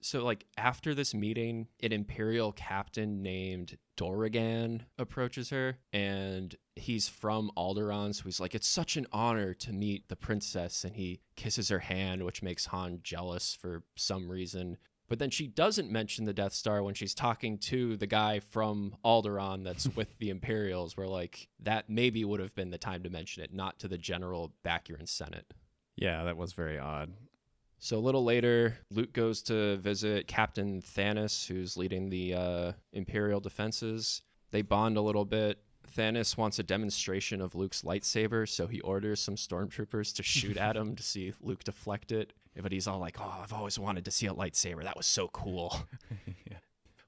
So, like, after this meeting, an Imperial captain named Dorigan approaches her, and he's from Alderaan, so he's like, it's such an honor to meet the princess, and he kisses her hand, which makes Han jealous for some reason. But then she doesn't mention the Death Star when she's talking to the guy from Alderaan that's with the Imperials, where, like, that maybe would have been the time to mention it, not to the general Bakura Senate. Yeah, that was very odd. So a little later, Luke goes to visit Captain Thanos, who's leading the Imperial defenses. They bond a little bit. Thanos wants a demonstration of Luke's lightsaber, so he orders some stormtroopers to shoot at him to see Luke deflect it. But he's all like, oh, I've always wanted to see a lightsaber. That was so cool. Yeah.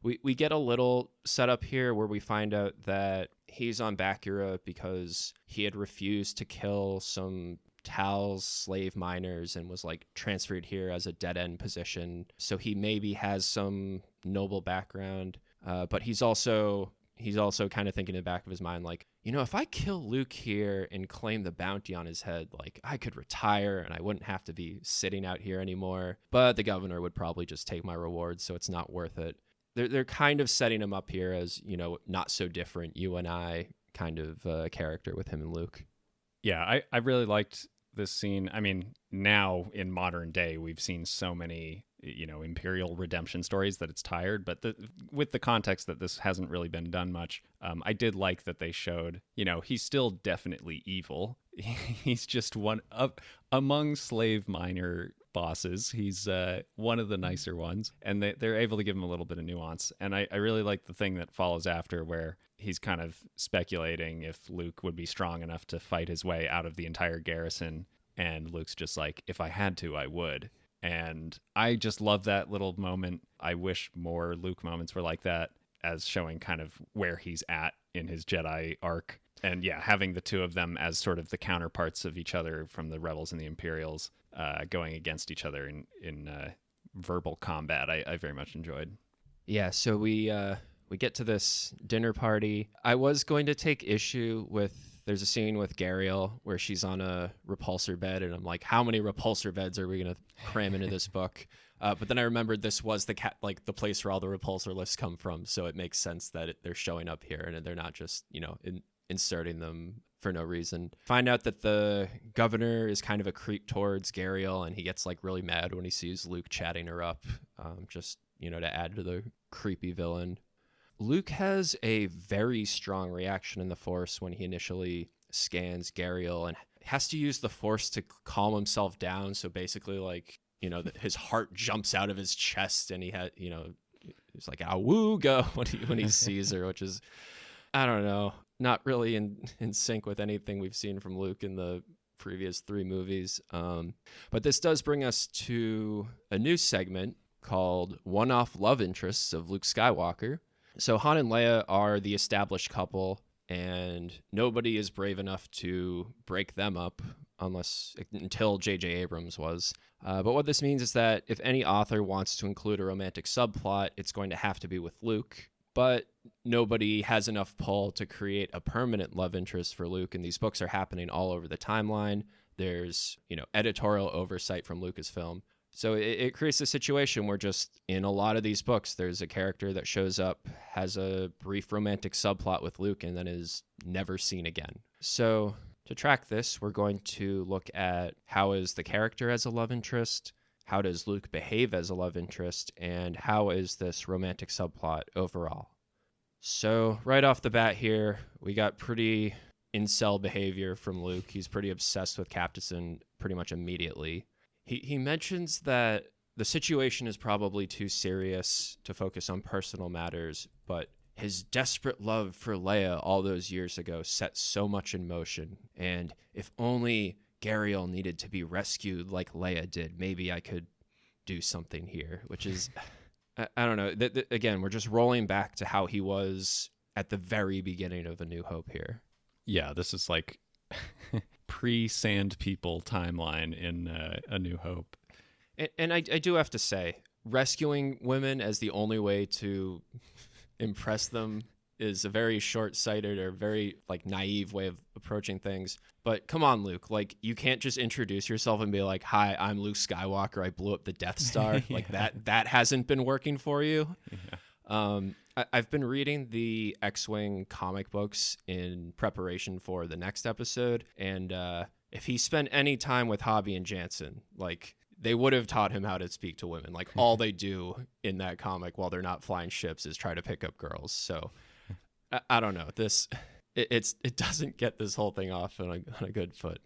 We get a little setup here where we find out that he's on Bakura because he had refused to kill some Tal's slave miners and was, like, transferred here as a dead-end position. So he maybe has some noble background, but he's also kind of thinking in the back of his mind, like, if I kill Luke here and claim the bounty on his head, like, I could retire and I wouldn't have to be sitting out here anymore. But the governor would probably just take my reward, so it's not worth it. They're kind of setting him up here as, not so different, you and I kind of character with him and Luke. Yeah, I really liked this scene. I mean, now in modern day, we've seen so many, Imperial redemption stories that it's tired. But with the context that this hasn't really been done much, I did like that they showed, he's still definitely evil. He's just one among slave miner bosses. He's one of the nicer ones, and they're able to give him a little bit of nuance. And I really like the thing that follows after, where he's kind of speculating if Luke would be strong enough to fight his way out of the entire garrison. And Luke's just like, if I had to, I would. And I just love that little moment. I wish more Luke moments were like that, as showing kind of where he's at in his Jedi arc. And yeah, having the two of them as sort of the counterparts of each other from the Rebels and the Imperials, going against each other in verbal combat, I very much enjoyed. Yeah, so we get to this dinner party. I was going to take issue with There's a scene with Gariel where she's on a repulsor bed, and I'm like, how many repulsor beds are we going to cram into this book? But then I remembered this was the the place where all the repulsor lists come from, so it makes sense that they're showing up here, and they're not just, inserting them for no reason. Find out that the governor is kind of a creep towards Gariel, and he gets like really mad when he sees Luke chatting her up, just, to add to the creepy villain. Luke has a very strong reaction in the Force when he initially scans Gariel and has to use the Force to calm himself down. So basically, like, his heart jumps out of his chest, and he had, he's like, "Awooga" when he sees her, which is, I don't know, not really in sync with anything we've seen from Luke in the previous 3 movies. But this does bring us to a new segment called One-Off Love Interests of Luke Skywalker. So Han and Leia are the established couple, and nobody is brave enough to break them up until J.J. Abrams was. But what this means is that if any author wants to include a romantic subplot, it's going to have to be with Luke. But nobody has enough pull to create a permanent love interest for Luke, and these books are happening all over the timeline. There's, editorial oversight from Lucasfilm. So it creates a situation where just in a lot of these books, there's a character that shows up, has a brief romantic subplot with Luke, and then is never seen again. So to track this, we're going to look at how is the character as a love interest, how does Luke behave as a love interest, and how is this romantic subplot overall. So right off the bat here, we got pretty incel behavior from Luke. He's pretty obsessed with Captain pretty much immediately. He mentions that the situation is probably too serious to focus on personal matters, but his desperate love for Leia all those years ago set so much in motion, and if only Gariel needed to be rescued like Leia did, maybe I could do something here, which is, I don't know. Again, we're just rolling back to how he was at the very beginning of A New Hope here. Yeah, this is like pre-Sand People timeline in A New Hope. And I do have to say, rescuing women as the only way to impress them is a very short-sighted or very naive way of approaching things. But come on, Luke, you can't just introduce yourself and be like, "Hi, I'm Luke Skywalker. I blew up the Death Star." Yeah. That hasn't been working for you. Yeah. I've been reading the X-Wing comic books in preparation for the next episode, and if he spent any time with Hobby and Jansen, they would have taught him how to speak to women. All they do in that comic while they're not flying ships is try to pick up girls. So I don't know. It doesn't get this whole thing off on a good foot.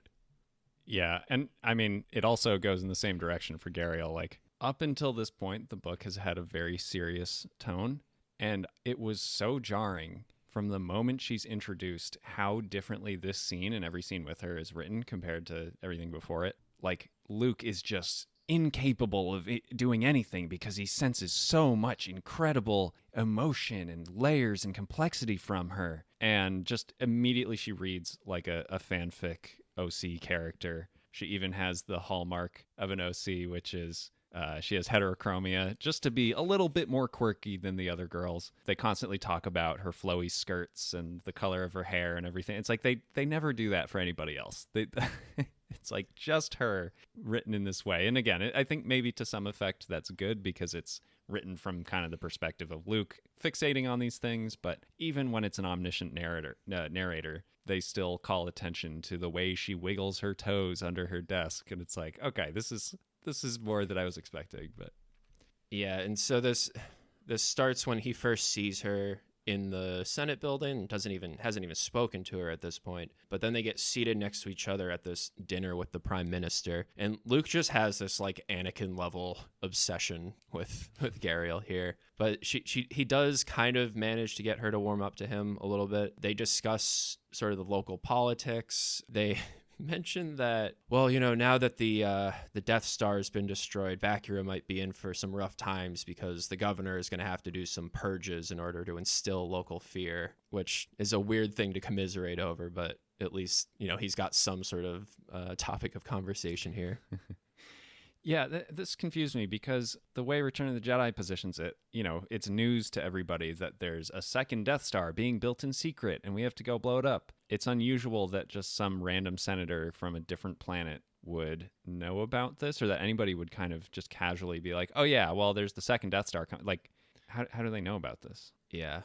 Yeah, and I mean, it also goes in the same direction for Gariel. Up until this point, the book has had a very serious tone, and it was so jarring from the moment she's introduced how differently this scene and every scene with her is written compared to everything before it. Luke is just incapable of doing anything because he senses so much incredible emotion and layers and complexity from her. And just immediately she reads like a fanfic OC character. She even has the hallmark of an OC, which is she has heterochromia, just to be a little bit more quirky than the other girls. They constantly talk about her flowy skirts and the color of her hair and everything. It's like they never do that for anybody else. It's just her written in this way. And again, I think maybe to some effect that's good because it's written from kind of the perspective of Luke fixating on these things. But even when it's an omniscient narrator, they still call attention to the way she wiggles her toes under her desk. And it's like, okay, this is more than I was expecting. But yeah, and so this starts when he first sees her in the Senate building, hasn't even spoken to her at this point. But then they get seated next to each other at this dinner with the Prime Minister, and Luke just has this Anakin level obsession with Gariel here. But he does kind of manage to get her to warm up to him a little bit. They discuss sort of the local politics. They mentioned that, well, now that the Death Star has been destroyed, Bakura might be in for some rough times because the governor is going to have to do some purges in order to instill local fear, which is a weird thing to commiserate over, but at least, he's got some sort of topic of conversation here. Yeah, this confused me because the way Return of the Jedi positions it, it's news to everybody that there's a second Death Star being built in secret and we have to go blow it up. it's unusual that just some random senator from a different planet would know about this, or that anybody would kind of just casually be like, oh yeah, well, there's the second Death Star. Like, how do they know about this? Yeah.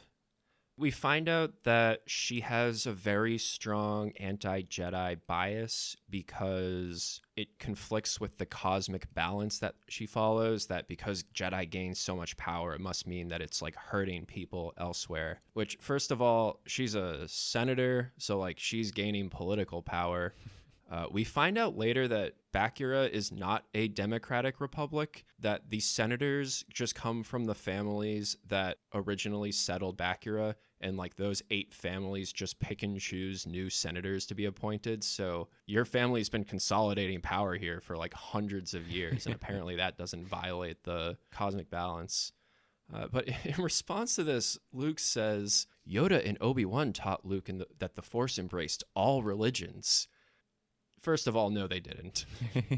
We find out that she has a very strong anti-Jedi bias because it conflicts with the cosmic balance that she follows, that because Jedi gain so much power, it must mean that it's like hurting people elsewhere. Which, first of all, she's a senator, so like she's gaining political power. We find out later that Bakura is not a democratic republic, that the senators just come from the families that originally settled Bakura, and like those 8 families just pick and choose new senators to be appointed. So your family's been consolidating power here for like hundreds of years, and apparently that doesn't violate the cosmic balance. But in response to this, Luke says, Yoda and Obi-Wan taught Luke that the Force embraced all religions. First of all, no, they didn't.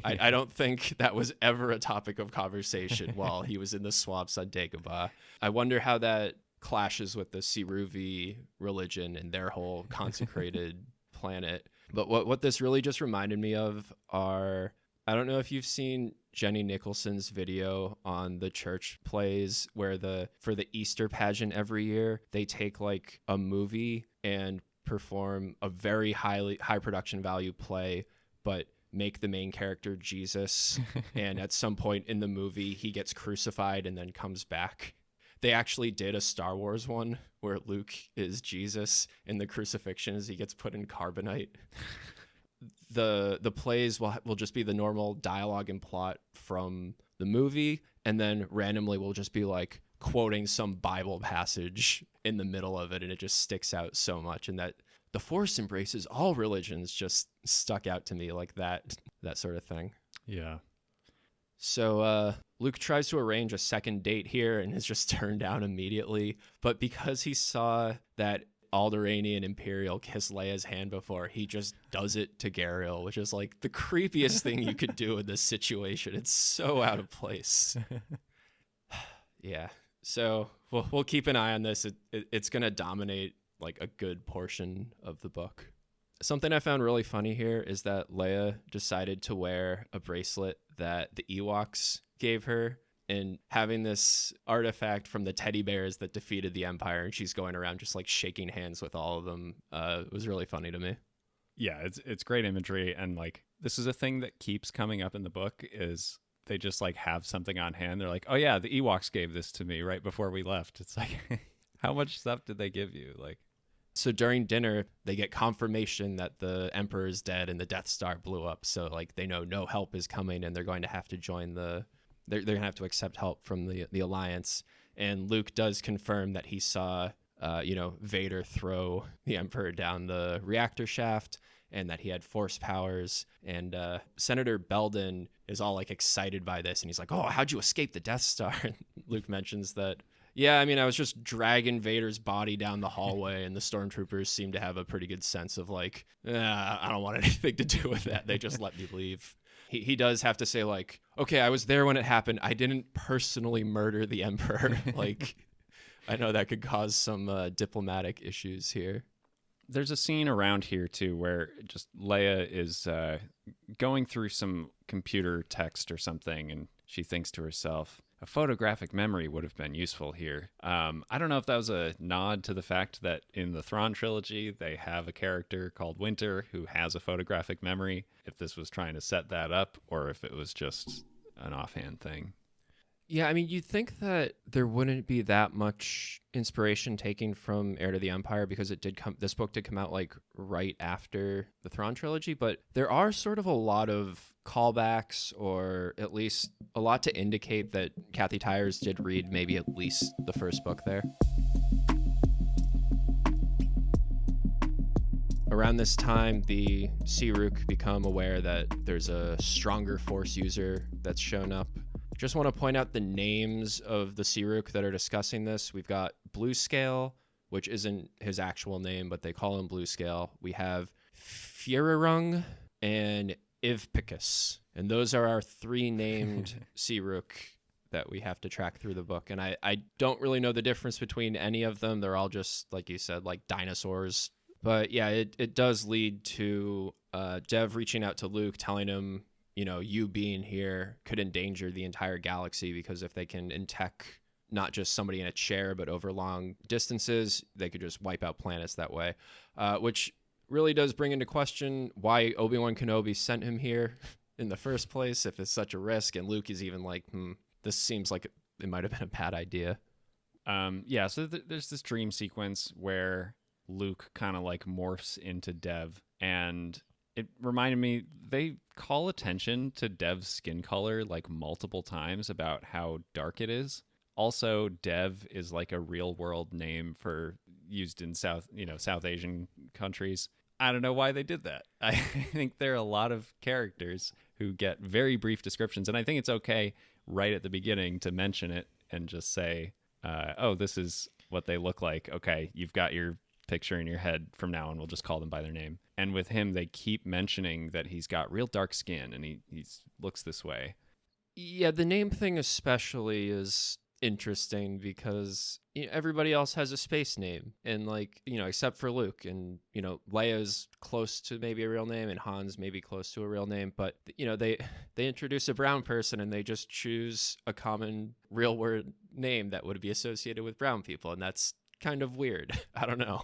I don't think that was ever a topic of conversation while he was in the swamps on Dagobah. I wonder how that clashes with the Siruvi religion and their whole consecrated planet. But what this really just reminded me of are, I don't know if you've seen Jenny Nicholson's video on the church plays where for the Easter pageant every year, they take like a movie and perform a very high production value play, but make the main character Jesus. And at some point in the movie, he gets crucified and then comes back. They actually did a Star Wars one where Luke is Jesus in the crucifixion as he gets put in carbonite. The plays will just be the normal dialogue and plot from the movie, and then randomly we'll just be like quoting some Bible passage in the middle of it, and it just sticks out so much. And that the Force embraces all religions just stuck out to me, like that sort of thing. Yeah. So Luke tries to arrange a second date here and is just turned down immediately. But because he saw that Alderaanian Imperial kiss Leia's hand before, he just does it to Gariel, which is like the creepiest thing you could do in this situation. It's so out of place. Yeah. So we'll keep an eye on this. It's going to dominate like a good portion of the book. Something I found really funny here is that Leia decided to wear a bracelet that the Ewoks gave her, and having this artifact from the teddy bears that defeated the Empire, and she's going around just like shaking hands with all of them. Was really funny to me. Yeah, it's great imagery, and like this is a thing that keeps coming up in the book is they just like have something on hand. They're like, oh yeah, the Ewoks gave this to me right before we left. It's like, how much stuff did they give you? Like, so during dinner, they get confirmation that the Emperor is dead and the Death Star blew up. So like they know no help is coming, and they're going to have to join they're going to have to accept help from the Alliance. And Luke does confirm that he saw, Vader throw the Emperor down the reactor shaft, and that he had Force powers. And Senator Belden is all like excited by this, and he's like, "Oh, how'd you escape the Death Star?" And Luke mentions that, yeah, I mean, I was just dragging Vader's body down the hallway, and the stormtroopers seem to have a pretty good sense of like, I don't want anything to do with that. They just let me leave. He does have to say like, okay, I was there when it happened. I didn't personally murder the Emperor. Like, I know that could cause some diplomatic issues here. There's a scene around here too where just Leia is going through some computer text or something, and she thinks to herself, a photographic memory would have been useful here. I don't know if that was a nod to the fact that in the Thrawn trilogy, they have a character called Winter who has a photographic memory, if this was trying to set that up, or if it was just an offhand thing. Yeah, I mean, you'd think that there wouldn't be that much inspiration taken from Heir to the Empire, because this book did come out like right after the Thrawn trilogy, but there are sort of a lot of callbacks, or at least a lot to indicate that Kathy Tyers did read maybe at least the first book there. Around this time, the Sirook become aware that there's a stronger Force user that's shown up. Just want to point out the names of the Sirook that are discussing this. We've got Bluescale, which isn't his actual name, but they call him Bluescale. We have Furirung and Ivpicus. And those are our 3 named Sirook that we have to track through the book. And I don't really know the difference between any of them. They're all just, like you said, like dinosaurs But yeah, it does lead to Dev reaching out to Luke, telling him, you being here could endanger the entire galaxy, because if they can tech not just somebody in a chair, but over long distances, they could just wipe out planets that way, which really does bring into question why Obi-Wan Kenobi sent him here in the first place if it's such a risk. And Luke is even like, this seems like it might have been a bad idea. So there's this dream sequence where Luke kind of like morphs into Dev, and it reminded me, they call attention to Dev's skin color like multiple times about how dark it is. Also, Dev is like a real world name used in South Asian countries. I don't know why they did that. I think there are a lot of characters who get very brief descriptions, and I think it's okay right at the beginning to mention it and just say, this is what they look like. Okay, you've got your picture in your head. From now on, we'll just call them by their name. And with him, they keep mentioning that he's got real dark skin and he looks this way. Yeah, the name thing especially is interesting because everybody else has a space name, and except for Luke, and Leia's close to maybe a real name, and Han's maybe close to a real name, but they introduce a brown person and they just choose a common real word name that would be associated with brown people, and that's kind of weird. I don't know.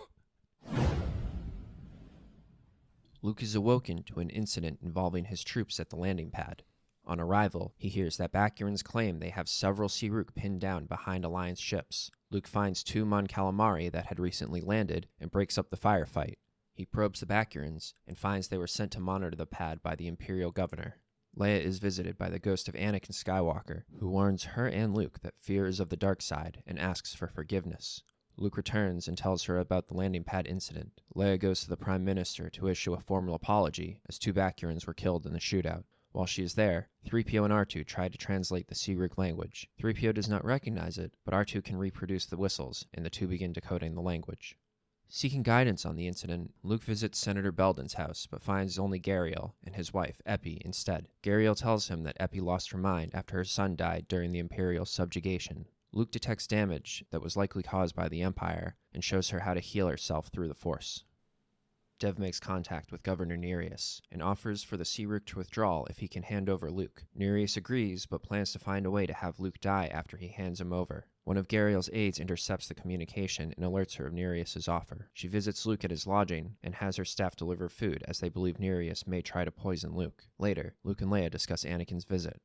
Luke is awoken to an incident involving his troops at the landing pad. On arrival, he hears that Bakurans claim they have several Siruk pinned down behind Alliance ships. Luke finds 2 Mon Calamari that had recently landed and breaks up the firefight. He probes the Bakurans and finds they were sent to monitor the pad by the Imperial Governor. Leia is visited by the ghost of Anakin Skywalker, who warns her and Luke that fear is of the dark side and asks for forgiveness. Luke returns and tells her about the landing pad incident. Leia goes to the Prime Minister to issue a formal apology, as 2 Bakurans were killed in the shootout. While she is there, 3PO and R2 try to translate the Siruk language. 3PO does not recognize it, but R2 can reproduce the whistles, and the two begin decoding the language. Seeking guidance on the incident, Luke visits Senator Belden's house, but finds only Gariel and his wife, Epi, instead. Gariel tells him that Epi lost her mind after her son died during the Imperial subjugation. Luke detects damage that was likely caused by the Empire, and shows her how to heal herself through the Force. Dev makes contact with Governor Nereus, and offers for the Siruk to withdraw if he can hand over Luke. Nereus agrees, but plans to find a way to have Luke die after he hands him over. One of Gariel's aides intercepts the communication and alerts her of Nereus' offer. She visits Luke at his lodging, and has her staff deliver food, as they believe Nereus may try to poison Luke. Later, Luke and Leia discuss Anakin's visit.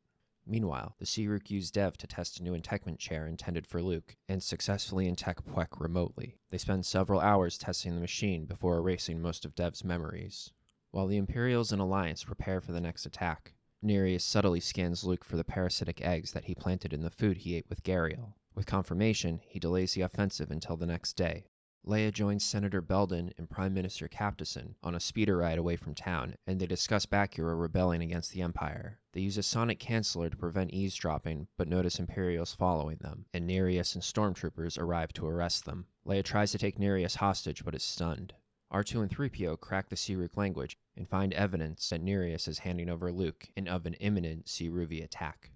Meanwhile, the Siruk use Dev to test a new entekment chair intended for Luke, and successfully entek Puek remotely. They spend several hours testing the machine before erasing most of Dev's memories. While the Imperials and Alliance prepare for the next attack, Nereus subtly scans Luke for the parasitic eggs that he planted in the food he ate with Gariel. With confirmation, he delays the offensive until the next day. Leia joins Senator Belden and Prime Minister Captason on a speeder ride away from town, and they discuss Bakura rebelling against the Empire. They use a sonic canceller to prevent eavesdropping, but notice Imperials following them, and Nereus and stormtroopers arrive to arrest them. Leia tries to take Nereus hostage, but is stunned. R2 and 3PO crack the Siruk language and find evidence that Nereus is handing over Luke and of an imminent Siruvi attack.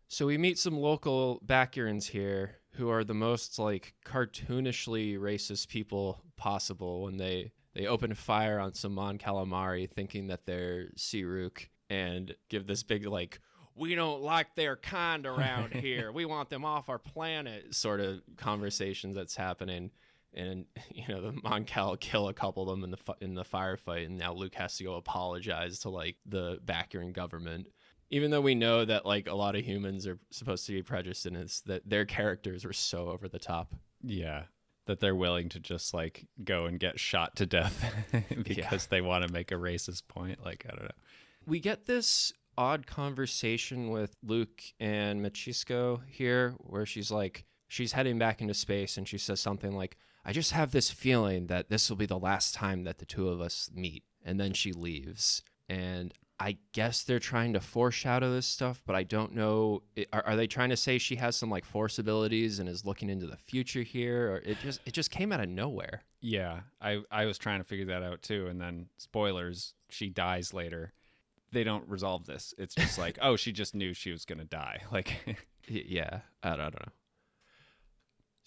So we meet some local Bakurans here who are the most cartoonishly racist people possible when they open fire on some Mon Calamari thinking that they're Siruk, and give this big we don't like their kind around here, we want them off our planet sort of conversations that's happening. And the Mon Cal kill a couple of them in the firefight, and now Luke has to go apologize to the Bakuran government. Even though we know that a lot of humans are supposed to be prejudiced, and it's that their characters were so over the top. Yeah, that they're willing to just go and get shot to death because they want to make a racist point. I don't know. We get this odd conversation with Luke and Machisco here, where she's heading back into space, and she says something like, "I just have this feeling that this will be the last time that the two of us meet," and then she leaves. And I guess they're trying to foreshadow this stuff, but I don't know. Are they trying to say she has some force abilities and is looking into the future here, or it just came out of nowhere? Yeah, I was trying to figure that out too, and then spoilers, she dies later. They don't resolve this. It's just oh, she just knew she was gonna die. Yeah, I don't know.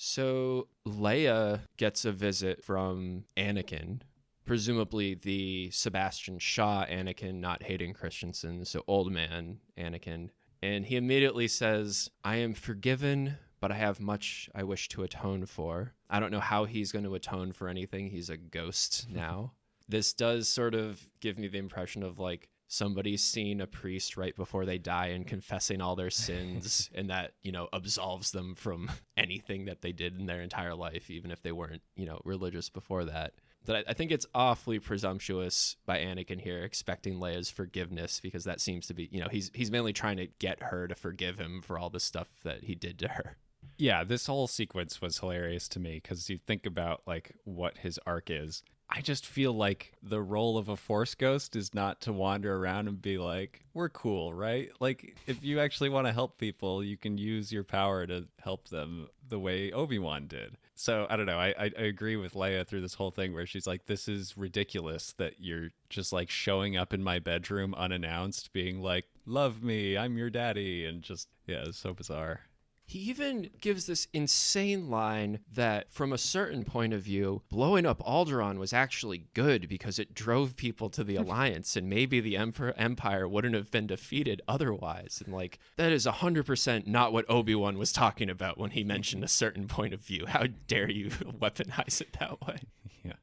So Leia gets a visit from Anakin, presumably the Sebastian Shaw Anakin, not Hayden Christensen, so old man Anakin. And he immediately says, I am forgiven, but I have much I wish to atone for. I don't know how he's going to atone for anything. He's a ghost now. This does sort of give me the impression of like somebody's seen a priest right before they die and confessing all their sins and that, absolves them from anything that they did in their entire life, even if they weren't, religious before that. But I think it's awfully presumptuous by Anakin here, expecting Leia's forgiveness, because that seems to be, he's mainly trying to get her to forgive him for all the stuff that he did to her. Yeah, this whole sequence was hilarious to me because you think about like what his arc is. I just feel like the role of a Force ghost is not to wander around and be like, we're cool, right? Like, if you actually want to help people, you can use your power to help them the way Obi-Wan did. So, I don't know. I agree with Leia through this whole thing where she's like, this is ridiculous that you're just like showing up in my bedroom unannounced, being like, love me, I'm your daddy. And just, yeah, it's so bizarre. He even gives this insane line that, from a certain point of view, blowing up Alderaan was actually good because it drove people to the Alliance, and maybe the Empire wouldn't have been defeated otherwise. And, like, that is 100% not what Obi-Wan was talking about when he mentioned a certain point of view. How dare you weaponize it that way? Yeah.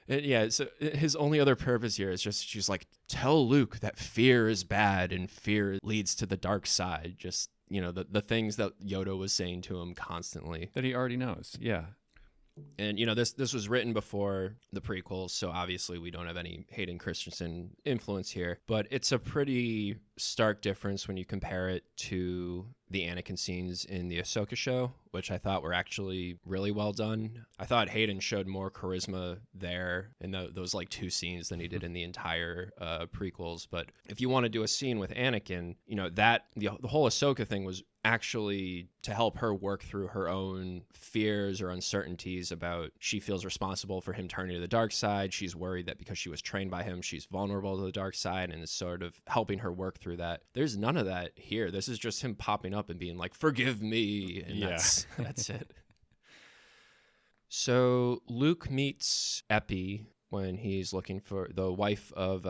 And yeah, so his only other purpose here is just, she's like, tell Luke that fear is bad and fear leads to the dark side. Just, the things that Yoda was saying to him constantly. That he already knows, yeah. And, this was written before the prequels, so obviously we don't have any Hayden Christensen influence here. But it's a pretty stark difference when you compare it to the Anakin scenes in the Ahsoka show, which I thought were actually really well done. I thought Hayden showed more charisma there in those like two scenes than he did in the entire prequels. But if you want to do a scene with Anakin, the whole Ahsoka thing was actually to help her work through her own fears or uncertainties about, she feels responsible for him turning to the dark side. She's worried that because she was trained by him, she's vulnerable to the dark side, and is sort of helping her work through that. There's none of that here. This is just him popping up and being like, forgive me. And that's it. So Luke meets Epi when he's looking for the wife of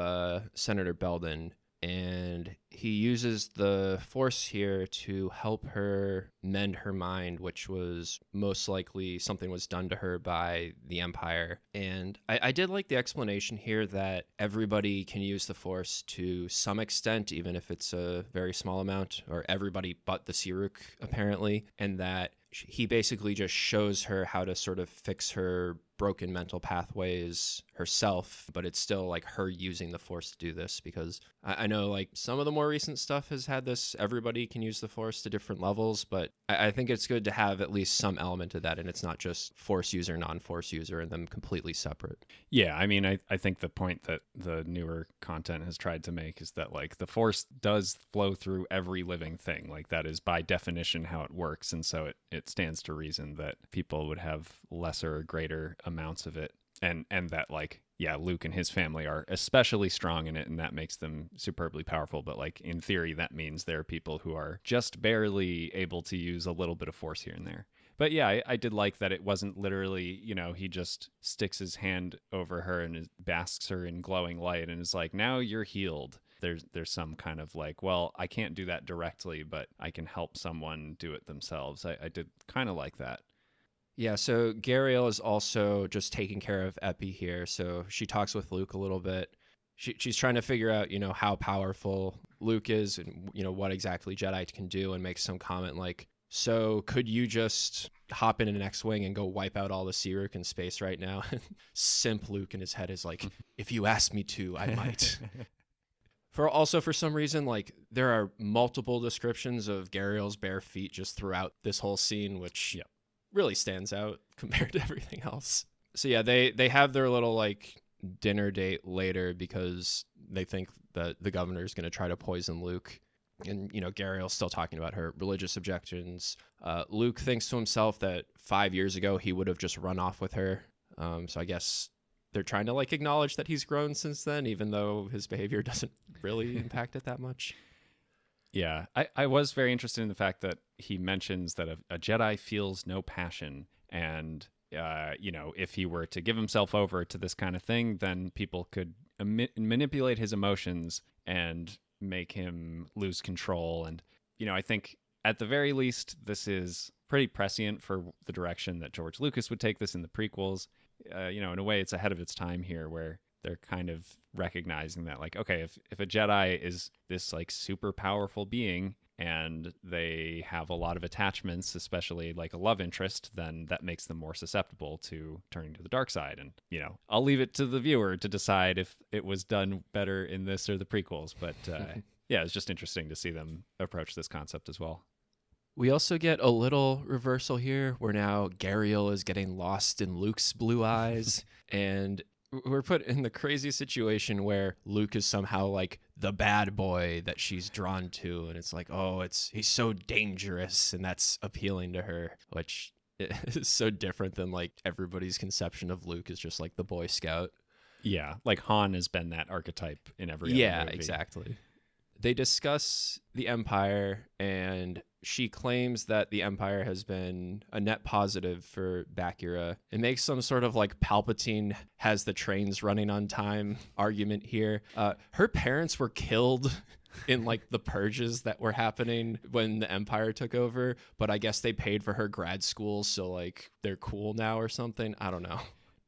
Senator Belden, and he uses the Force here to help her mend her mind, which was most likely something was done to her by the Empire. And I did like the explanation here that everybody can use the Force to some extent, even if it's a very small amount, or everybody but the Siruk, apparently, and that he basically just shows her how to sort of fix her broken mental pathways herself, but it's still like her using the Force to do this, because I know like some of the more recent stuff has had this, everybody can use the Force to different levels, but I think it's good to have at least some element of that, and it's not just Force user, non-Force user, and them completely separate. Yeah, I mean, I think the point that the newer content has tried to make is that like the Force does flow through every living thing. Like that is by definition how it works, and so it stands to reason that people would have lesser or greater amounts of it, and that like, yeah, Luke and his family are especially strong in it, and that makes them superbly powerful. But like in theory, that means there are people who are just barely able to use a little bit of Force here and there. But yeah, I did like that it wasn't literally, he just sticks his hand over her and basks her in glowing light and is like, now you're healed. There's some kind of like, well, I can't do that directly, but I can help someone do it themselves. I did kind of like that. Yeah, so Gariel is also just taking care of Epi here. So she talks with Luke a little bit. She's trying to figure out, how powerful Luke is and, what exactly Jedi can do, and makes some comment like, so could you just hop in an X-Wing and go wipe out all the Siruk in space right now? Simp Luke in his head is like, if you ask me to, I might. For some reason, like there are multiple descriptions of Gariel's bare feet just throughout this whole scene, which really stands out compared to everything else. So yeah, they have their little like dinner date later because they think that the governor is going to try to poison Luke. And, Gariel's still talking about her religious objections. Luke thinks to himself that 5 years ago he would have just run off with her. So I guess they're trying to like acknowledge that he's grown since then, even though his behavior doesn't really impact it that much. Yeah, I was very interested in the fact that he mentions that a Jedi feels no passion. And, if he were to give himself over to this kind of thing, then people could manipulate his emotions and make him lose control. And, I think at the very least, this is pretty prescient for the direction that George Lucas would take this in the prequels. In a way, it's ahead of its time here, where they're kind of recognizing that, like, okay, if a Jedi is this like super powerful being and they have a lot of attachments, especially like a love interest, then that makes them more susceptible to turning to the dark side. And, I'll leave it to the viewer to decide if it was done better in this or the prequels. But yeah, it's just interesting to see them approach this concept as well. We also get a little reversal here where now Gariel is getting lost in Luke's blue eyes, and we're put in the crazy situation where Luke is somehow like the bad boy that she's drawn to, and it's like, oh, he's so dangerous, and that's appealing to her, which is so different than like everybody's conception of Luke is just like the Boy Scout. Yeah, like Han has been that archetype in every other movie. Exactly. They discuss the Empire, and she claims that the Empire has been a net positive for Bakura. It makes some sort of like Palpatine has the trains running on time argument here. Her parents were killed in like the purges that were happening when the Empire took over, but I guess they paid for her grad school, so like they're cool now or something. I don't know.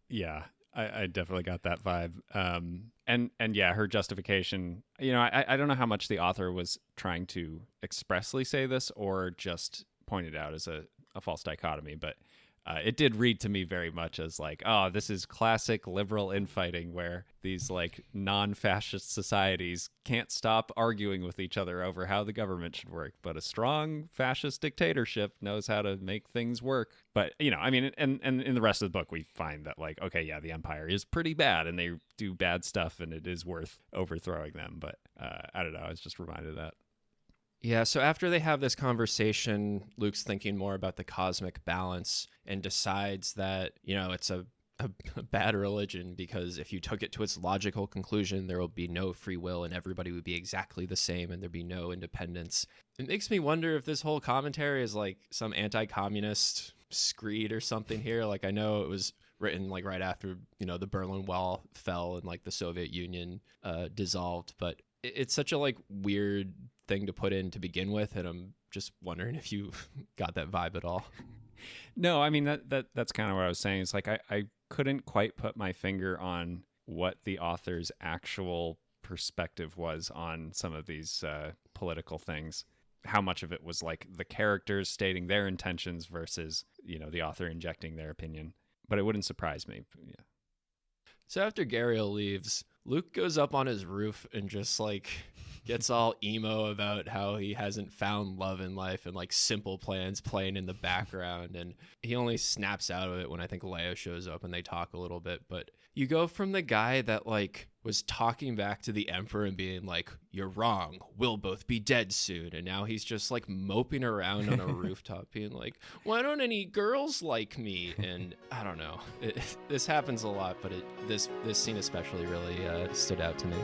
Yeah. I definitely got that vibe. And yeah, her justification, I don't know how much the author was trying to expressly say this or just point it out as a false dichotomy, but it did read to me very much as like, oh, this is classic liberal infighting where these like non-fascist societies can't stop arguing with each other over how the government should work, but a strong fascist dictatorship knows how to make things work. But, I mean, and in the rest of the book, we find that like, okay, yeah, the Empire is pretty bad and they do bad stuff and it is worth overthrowing them. But I don't know, I was just reminded of that. Yeah, so after they have this conversation, Luke's thinking more about the cosmic balance and decides that, it's a bad religion because if you took it to its logical conclusion, there will be no free will and everybody would be exactly the same and there'd be no independence. It makes me wonder if this whole commentary is like some anti-communist screed or something here. Like, I know it was written like right after, the Berlin Wall fell and like the Soviet Union dissolved, but it's such a like weird thing to put in to begin with, and I'm just wondering if you got that vibe at all. No, I mean that's kind of what I was saying. It's like I couldn't quite put my finger on what the author's actual perspective was on some of these political things. How much of it was like the characters stating their intentions versus, the author injecting their opinion. But it wouldn't surprise me. Yeah. So after Gariel leaves, Luke goes up on his roof and just like gets all emo about how he hasn't found love in life and like Simple Plan's playing in the background. And he only snaps out of it when I think Leia shows up and they talk a little bit. But you go from the guy that like was talking back to the Emperor and being like, you're wrong, we'll both be dead soon. And now he's just like moping around on a rooftop being like, why don't any girls like me? And I don't know. This happens a lot, but this scene especially really stood out to me.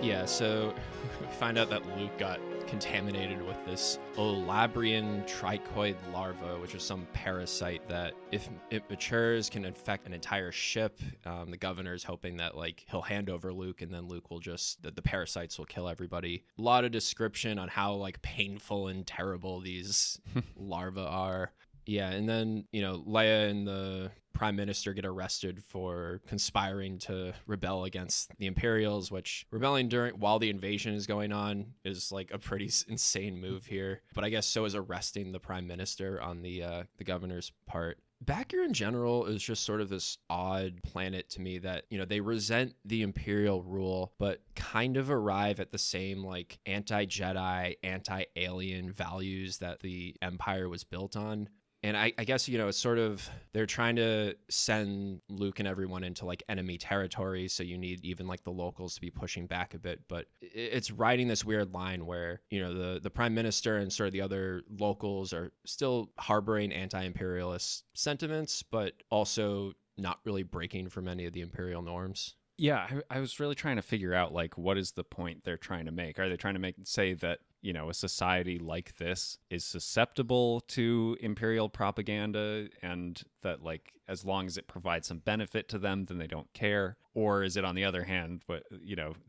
Yeah, so we find out that Luke got contaminated with this Olabrian trichoid larva, which is some parasite that, if it matures, can infect an entire ship. The governor's hoping that like he'll hand over Luke, and then Luke will just the parasites will kill everybody. A lot of description on how like painful and terrible these larvae are. Yeah, and then, Leia and the Prime Minister get arrested for conspiring to rebel against the Imperials, which rebelling while the invasion is going on is like a pretty insane move here. But I guess so is arresting the Prime Minister on the governor's part. Bakura in general is just sort of this odd planet to me that, they resent the Imperial rule, but kind of arrive at the same like anti-Jedi, anti-alien values that the Empire was built on. And I guess, it's sort of, they're trying to send Luke and everyone into like enemy territory. So you need even like the locals to be pushing back a bit. But it's riding this weird line where, the prime minister and sort of the other locals are still harboring anti-imperialist sentiments, but also not really breaking from any of the imperial norms. Yeah, I was really trying to figure out, like, what is the point they're trying to make? Are they trying to say that, a society like this is susceptible to imperial propaganda and that, like, as long as it provides some benefit to them, then they don't care? Or is it, on the other hand,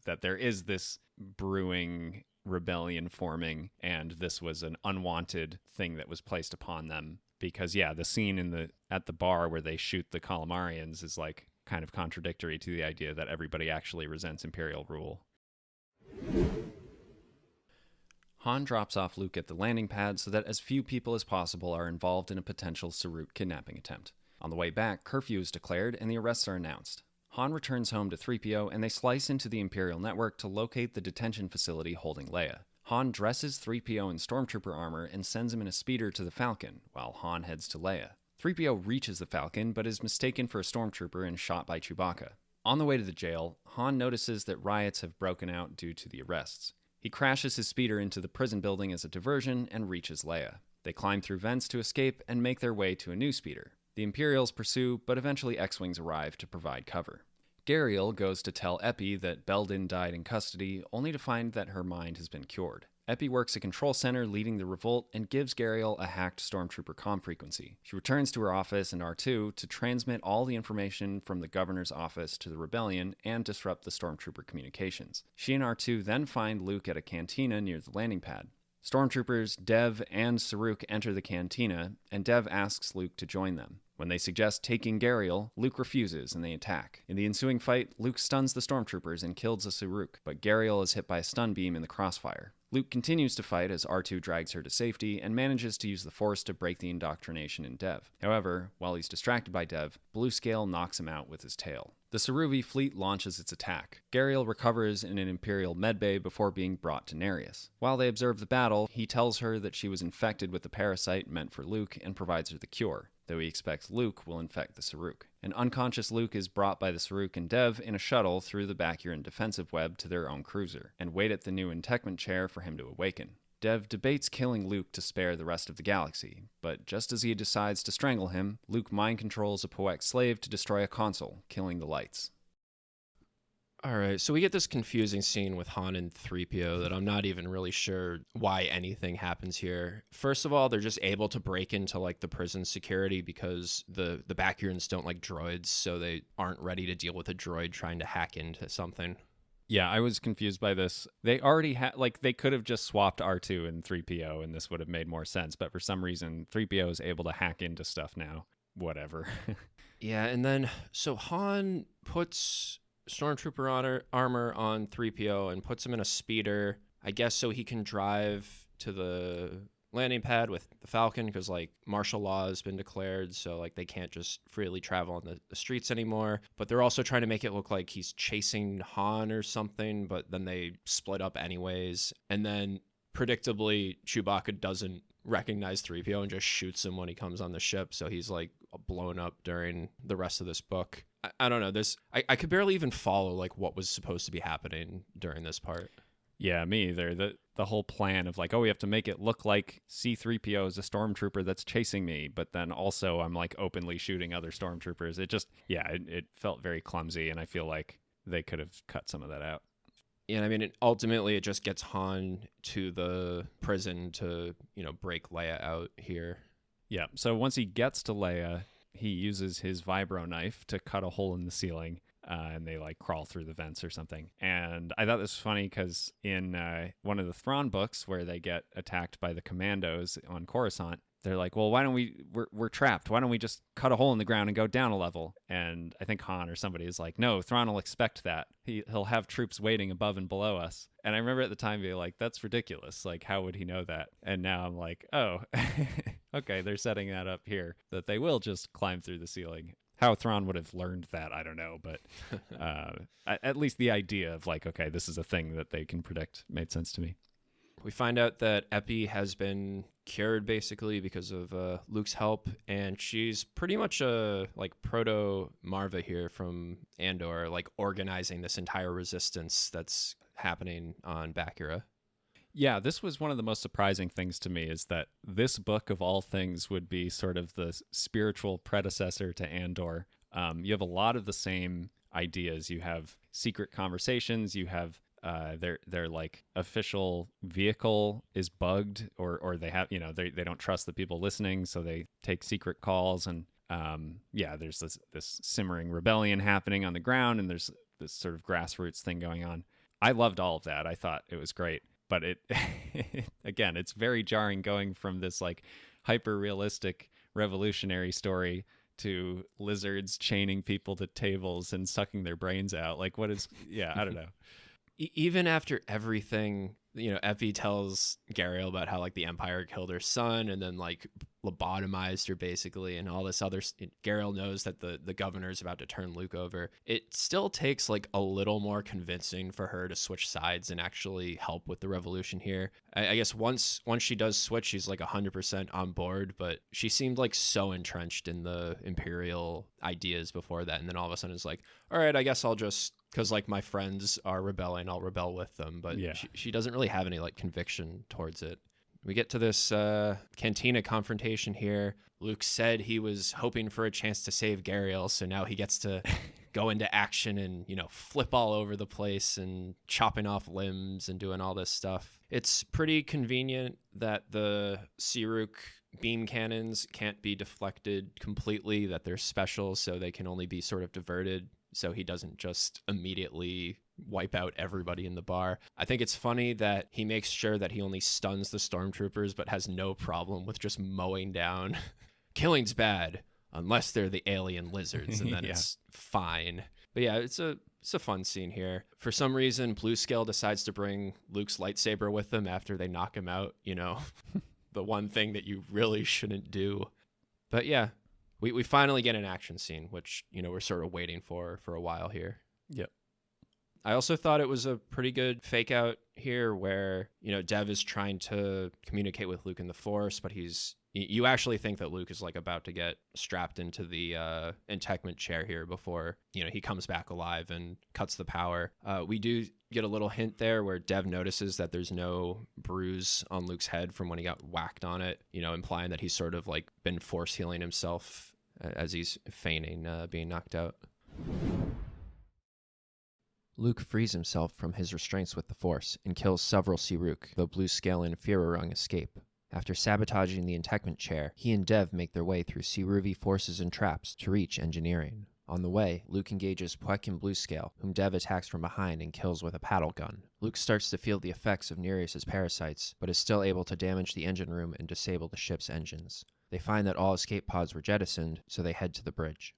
that there is this brewing rebellion forming and this was an unwanted thing that was placed upon them? Because, yeah, the scene at the bar where they shoot the Calamarians is, like, kind of contradictory to the idea that everybody actually resents imperial rule. Han drops off Luke at the landing pad so that as few people as possible are involved in a potential Saruk kidnapping attempt. On the way back, curfew is declared and the arrests are announced. Han returns home to 3PO and they slice into the Imperial network to locate the detention facility holding Leia. Han dresses 3PO in stormtrooper armor and sends him in a speeder to the Falcon, while Han heads to Leia. 3PO reaches the Falcon, but is mistaken for a stormtrooper and shot by Chewbacca. On the way to the jail, Han notices that riots have broken out due to the arrests. He crashes his speeder into the prison building as a diversion and reaches Leia. They climb through vents to escape and make their way to a new speeder. The Imperials pursue, but eventually X-Wings arrive to provide cover. Gariel goes to tell Epi that Belden died in custody, only to find that her mind has been cured. Epi works a control center leading the revolt and gives Gariel a hacked stormtrooper comm frequency. She returns to her office in R2 to transmit all the information from the governor's office to the rebellion and disrupt the stormtrooper communications. She and R2 then find Luke at a cantina near the landing pad. Stormtroopers Dev and Saruk enter the cantina, and Dev asks Luke to join them. When they suggest taking Gariel, Luke refuses and they attack. In the ensuing fight, Luke stuns the stormtroopers and kills a Saruk, but Gariel is hit by a stun beam in the crossfire. Luke continues to fight as R2 drags her to safety and manages to use the Force to break the indoctrination in Dev. However, while he's distracted by Dev, Bluescale knocks him out with his tail. The Saruvi fleet launches its attack. Gariel recovers in an Imperial medbay before being brought to Nereus. While they observe the battle, he tells her that she was infected with the parasite meant for Luke and provides her the cure, though he expects Luke will infect the Saruk. An unconscious Luke is brought by the Saruk and Dev in a shuttle through the Bakuran defensive web to their own cruiser, and wait at the new entekment chair for him to awaken. Dev debates killing Luke to spare the rest of the galaxy, but just as he decides to strangle him, Luke mind controls a Poex slave to destroy a console, killing the lights. All right, so we get this confusing scene with Han and 3PO that I'm not even really sure why anything happens here. First of all, they're just able to break into like the prison security because the Bakurans don't like droids, so they aren't ready to deal with a droid trying to hack into something. Yeah, I was confused by this. They already had, like, they could have just swapped R2 and 3PO and this would have made more sense, but for some reason 3PO is able to hack into stuff now. Whatever. Yeah, and then so Han puts stormtrooper armor on 3PO and puts him in a speeder, I guess so he can drive to the landing pad with the Falcon because like martial law has been declared, so like they can't just freely travel on the streets anymore. But they're also trying to make it look like he's chasing Han or something, but then they split up anyways. And then predictably Chewbacca doesn't recognize 3PO and just shoots him when he comes on the ship, so he's like blown up during the rest of this book. I don't know, I could barely even follow like what was supposed to be happening during this part. Yeah, me either. The whole plan of like, oh, we have to make it look like C-3PO is a stormtrooper that's chasing me, but then also I'm like openly shooting other stormtroopers. It just, yeah, it felt very clumsy, and I feel like they could have cut some of that out. And I mean, ultimately it just gets Han to the prison to, break Leia out here. Yeah, so once he gets to Leia, he uses his vibro knife to cut a hole in the ceiling. And they like crawl through the vents or something. And I thought this was funny because in one of the Thrawn books where they get attacked by the commandos on Coruscant, they're like, well, why don't we're trapped. Why don't we just cut a hole in the ground and go down a level? And I think Han or somebody is like, no, Thrawn will expect that. He'll have troops waiting above and below us. And I remember at the time being like, that's ridiculous. Like, how would he know that? And now I'm like, oh, okay, they're setting that up here, that they will just climb through the ceiling. How Thrawn would have learned that, I don't know, but at least the idea of like, okay, this is a thing that they can predict made sense to me. We find out that Epi has been cured basically because of Luke's help, and she's pretty much a like proto Marva here from Andor, like organizing this entire resistance that's happening on Bakura. Yeah, this was one of the most surprising things to me, is that this book of all things would be sort of the spiritual predecessor to Andor. You have a lot of the same ideas. You have secret conversations. You have their like official vehicle is bugged, or they have, they don't trust the people listening, so they take secret calls, and there's this simmering rebellion happening on the ground, and there's this sort of grassroots thing going on. I loved all of that. I thought it was great. But it again, it's very jarring going from this like hyper realistic revolutionary story to lizards chaining people to tables and sucking their brains out. Like, what is, I don't know. Even after everything, Effie tells Gariel about how like the Empire killed her son and then like lobotomized her basically, and all this other. Gariel knows that the governor is about to turn Luke over. It still takes like a little more convincing for her to switch sides and actually help with the revolution here. I guess once she does switch, she's like 100% on board, but she seemed like so entrenched in the Imperial ideas before that, and then all of a sudden it's like, all right, I guess I'll just, because like my friends are rebelling, I'll rebel with them. But she doesn't really have any like conviction towards it. We get to this cantina confrontation here. Luke said he was hoping for a chance to save Gariel, so now he gets to go into action and, flip all over the place and chopping off limbs and doing all this stuff. It's pretty convenient that the Siruk beam cannons can't be deflected completely, that they're special, so they can only be sort of diverted, so he doesn't just immediately wipe out everybody in the bar. I think it's funny that he makes sure that he only stuns the stormtroopers, but has no problem with just mowing down. Killing's bad unless they're the alien lizards, and then it's fine. But yeah, it's a fun scene here. For some reason, Bluescale decides to bring Luke's lightsaber with them after they knock him out, the one thing that you really shouldn't do. But yeah, we finally get an action scene, which, we're sort of waiting for a while here. Yep. I also thought it was a pretty good fake out here where, Dev is trying to communicate with Luke in the Force, but you actually think that Luke is like about to get strapped into the entechment chair here before, he comes back alive and cuts the power. We do get a little hint there where Dev notices that there's no bruise on Luke's head from when he got whacked on it, implying that he's sort of like been force healing himself as he's feigning being knocked out. Luke frees himself from his restraints with the Force and kills several Siruk, though Bluescale and Firarung escape. After sabotaging the entechment chair, he and Dev make their way through Siruvi forces and traps to reach engineering. On the way, Luke engages Puek and Bluescale, whom Dev attacks from behind and kills with a paddle gun. Luke starts to feel the effects of Nereus's parasites, but is still able to damage the engine room and disable the ship's engines. They find that all escape pods were jettisoned, so they head to the bridge.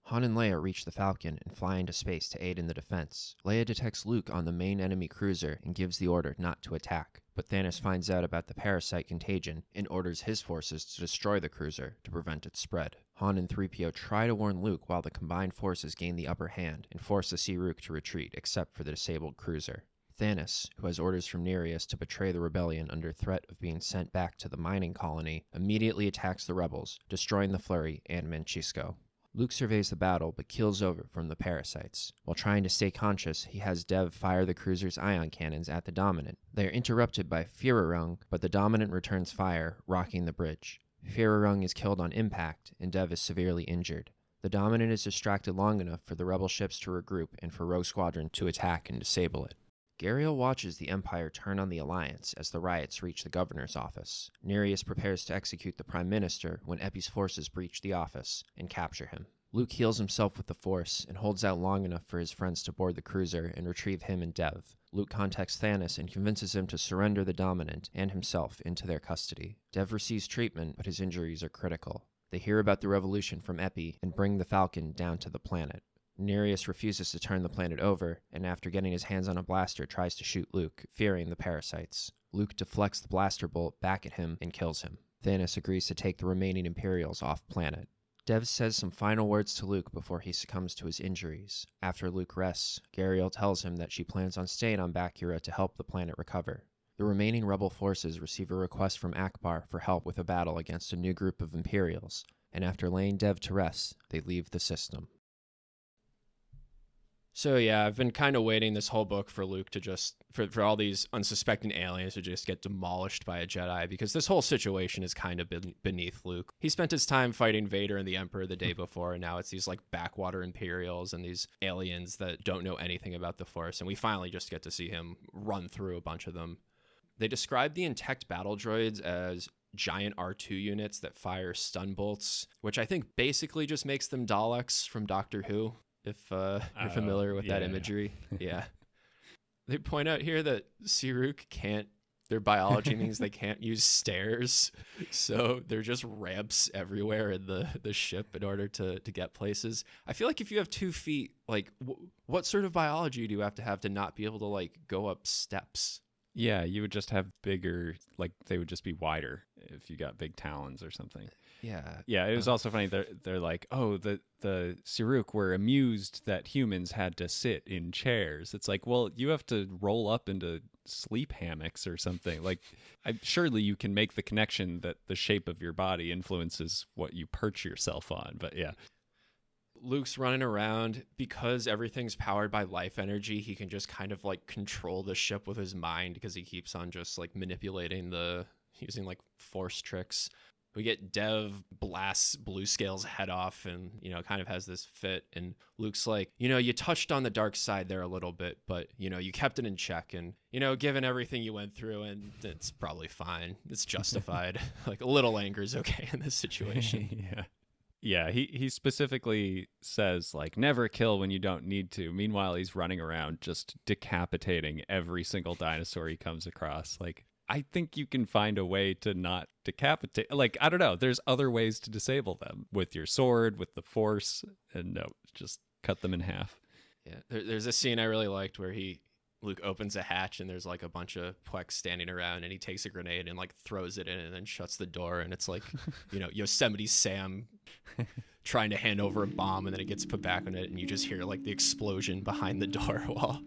Han and Leia reach the Falcon and fly into space to aid in the defense. Leia detects Luke on the main enemy cruiser and gives the order not to attack, but Thanos finds out about the parasite contagion and orders his forces to destroy the cruiser to prevent its spread. Han and 3PO try to warn Luke while the combined forces gain the upper hand and force the Siruk to retreat except for the disabled cruiser. Thanos, who has orders from Nereus to betray the rebellion under threat of being sent back to the mining colony, immediately attacks the rebels, destroying the Flurry and Manchisco. Luke surveys the battle, but keels over from the parasites. While trying to stay conscious, he has Dev fire the cruiser's ion cannons at the Dominant. They are interrupted by Firarung, but the Dominant returns fire, rocking the bridge. Firarung is killed on impact, and Dev is severely injured. The Dominant is distracted long enough for the rebel ships to regroup and for Rogue Squadron to attack and disable it. Gariel watches the Empire turn on the Alliance as the riots reach the governor's office. Nereus prepares to execute the Prime Minister when Epi's forces breach the office and capture him. Luke heals himself with the Force and holds out long enough for his friends to board the cruiser and retrieve him and Dev. Luke contacts Thanos and convinces him to surrender the Dominant and himself into their custody. Dev receives treatment, but his injuries are critical. They hear about the revolution from Epi and bring the Falcon down to the planet. Nereus refuses to turn the planet over, and after getting his hands on a blaster tries to shoot Luke, fearing the parasites. Luke deflects the blaster bolt back at him and kills him. Thanos agrees to take the remaining Imperials off planet. Dev says some final words to Luke before he succumbs to his injuries. After Luke rests, Gariel tells him that she plans on staying on Bakura to help the planet recover. The remaining rebel forces receive a request from Akbar for help with a battle against a new group of Imperials, and after laying Dev to rest, they leave the system. So yeah, I've been kind of waiting this whole book for Luke to just, for all these unsuspecting aliens to just get demolished by a Jedi, because this whole situation is kind of beneath Luke. He spent his time fighting Vader and the Emperor the day before, and now it's these like backwater Imperials and these aliens that don't know anything about the Force, and we finally just get to see him run through a bunch of them. They describe the intact battle droids as giant R2 units that fire stun bolts, which I think basically just makes them Daleks from Doctor Who, if you're familiar with that imagery. Yeah. They point out here that Siruk can't, their biology means they can't use stairs, so they're just ramps everywhere in the ship in order to get places. I feel like if you have 2 feet, like what sort of biology do you have to not be able to like go up steps? Yeah, you would just have bigger, like they would just be wider if you got big talons or something. Yeah. Yeah, it was also funny. They're like, oh, the Siruk were amused that humans had to sit in chairs. It's like, well, you have to roll up into sleep hammocks or something. Like, surely you can make the connection that the shape of your body influences what you perch yourself on. But yeah. Luke's running around because everything's powered by life energy. He can just kind of like control the ship with his mind because he keeps on just like manipulating using like force tricks. We get Dev blasts Bluescale's head off and, kind of has this fit. And Luke's like, you touched on the dark side there a little bit, but, you kept it in check. And, given everything you went through, and it's probably fine. It's justified. Like a little anger is okay in this situation. Yeah. Yeah, he specifically says, like, never kill when you don't need to. Meanwhile, he's running around just decapitating every single dinosaur he comes across. Like, I think you can find a way to not decapitate. Like, I don't know. There's other ways to disable them with your sword, with the Force, and no, just cut them in half. Yeah, there's a scene I really liked where Luke opens a hatch and there's like a bunch of Pwex standing around, and he takes a grenade and like throws it in and then shuts the door, and it's like, Yosemite Sam trying to hand over a bomb, and then it gets put back on it, and you just hear like the explosion behind the door wall.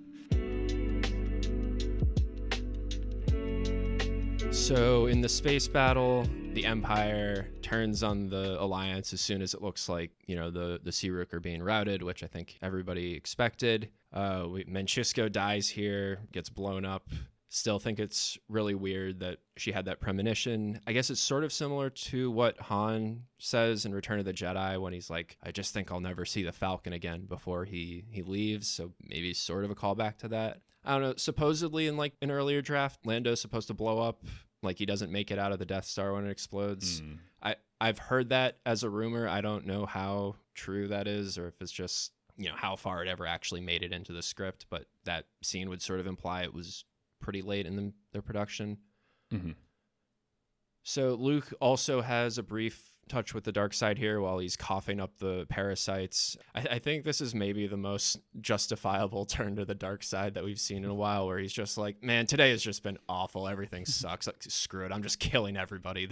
So in the space battle, the Empire turns on the Alliance as soon as it looks like, the Siruk are being routed, which I think everybody expected. Menchisco dies here, gets blown up. Still think it's really weird that she had that premonition. I guess it's sort of similar to what Han says in Return of the Jedi when he's like, I just think I'll never see the Falcon again before he leaves. So maybe sort of a callback to that. I don't know. Supposedly in like an earlier draft, Lando's supposed to blow up. Like he doesn't make it out of the Death Star when it explodes. I've heard that as a rumor. I don't know how true that is, or if it's just, how far it ever actually made it into the script. But that scene would sort of imply it was pretty late in their production. Mm-hmm. So Luke also has a brief touch with the dark side here while he's coughing up the parasites. I think this is maybe the most justifiable turn to the dark side that we've seen in a while, where he's just like, man, today has just been awful. Everything sucks. Like, screw it. I'm just killing everybody.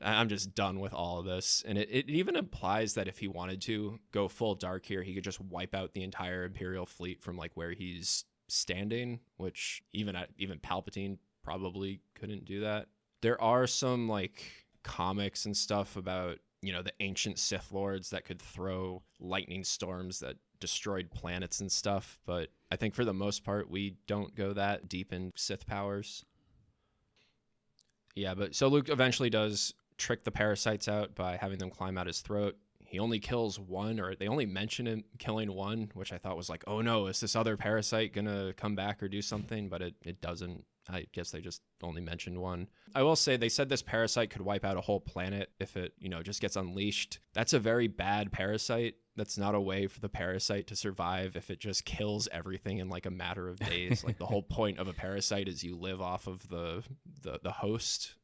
I'm just done with all of this. And it even implies that if he wanted to go full dark here, he could just wipe out the entire Imperial fleet from like where he's standing, which even Palpatine probably couldn't do that. There are some like comics and stuff about, the ancient Sith Lords that could throw lightning storms that destroyed planets and stuff. But I think for the most part, we don't go that deep in Sith powers. Yeah, but so Luke eventually does trick the parasites out by having them climb out his throat. He only kills one, or they only mention him killing one, which I thought was like, oh no, is this other parasite gonna come back or do something? But it doesn't. I guess they just only mentioned one. I will say they said this parasite could wipe out a whole planet if it, just gets unleashed. That's a very bad parasite. That's not a way for the parasite to survive if it just kills everything in like a matter of days. Like the whole point of a parasite is you live off of the host.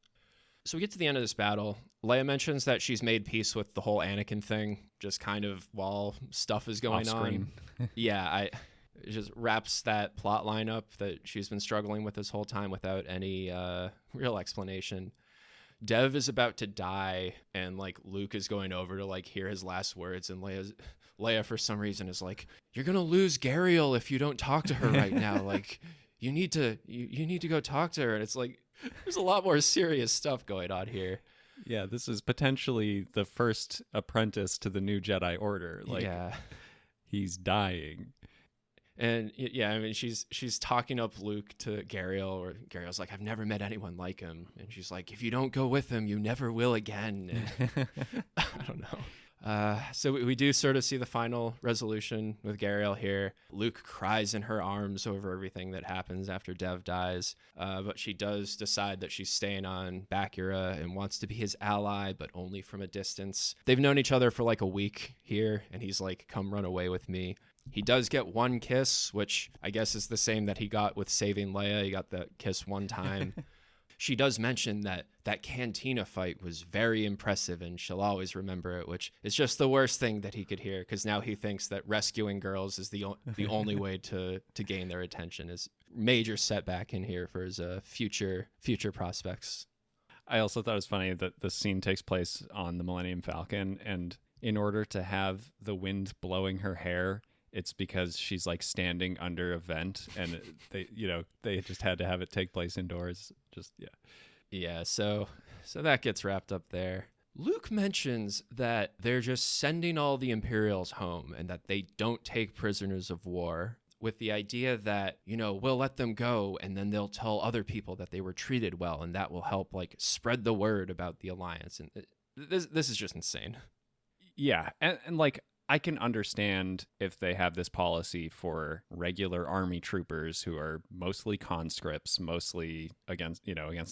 So we get to the end of this battle. Leia mentions that she's made peace with the whole Anakin thing, just kind of while stuff is going on. Yeah, it just wraps that plot line up that she's been struggling with this whole time without any real explanation. Dev is about to die, and like Luke is going over to like hear his last words, and Leia for some reason is like, "You're gonna lose Gariel if you don't talk to her right now. Like, you need to go talk to her. And it's like, there's a lot more serious stuff going on here. Yeah, this is potentially the first apprentice to the new Jedi Order. Like, yeah. He's dying. And yeah, I mean, she's talking up Luke to Gariel, or Gariel's like, I've never met anyone like him. And she's like, if you don't go with him, you never will again. And I don't know. So we do sort of see the final resolution with Gariel here. Luke cries in her arms over everything that happens after Dev dies. But she does decide that she's staying on Bakura and wants to be his ally, but only from a distance. They've known each other for like a week here, and he's like, come run away with me. He does get one kiss, which I guess is the same that he got with saving Leia. He got the kiss one time. She does mention that cantina fight was very impressive and she'll always remember it, which is just the worst thing that he could hear, because now he thinks that rescuing girls is the only way to gain their attention. Is major setback in here for his future prospects. I also thought it was funny that the scene takes place on the Millennium Falcon, and in order to have the wind blowing her hair, it's because she's like standing under a vent, and they just had to have it take place indoors. Yeah. So that gets wrapped up there. Luke mentions that they're just sending all the Imperials home and that they don't take prisoners of war, with the idea that, we'll let them go and then they'll tell other people that they were treated well, and that will help like spread the word about the Alliance. And this is just insane. Yeah, and like, I can understand if they have this policy for regular army troopers who are mostly conscripts, mostly against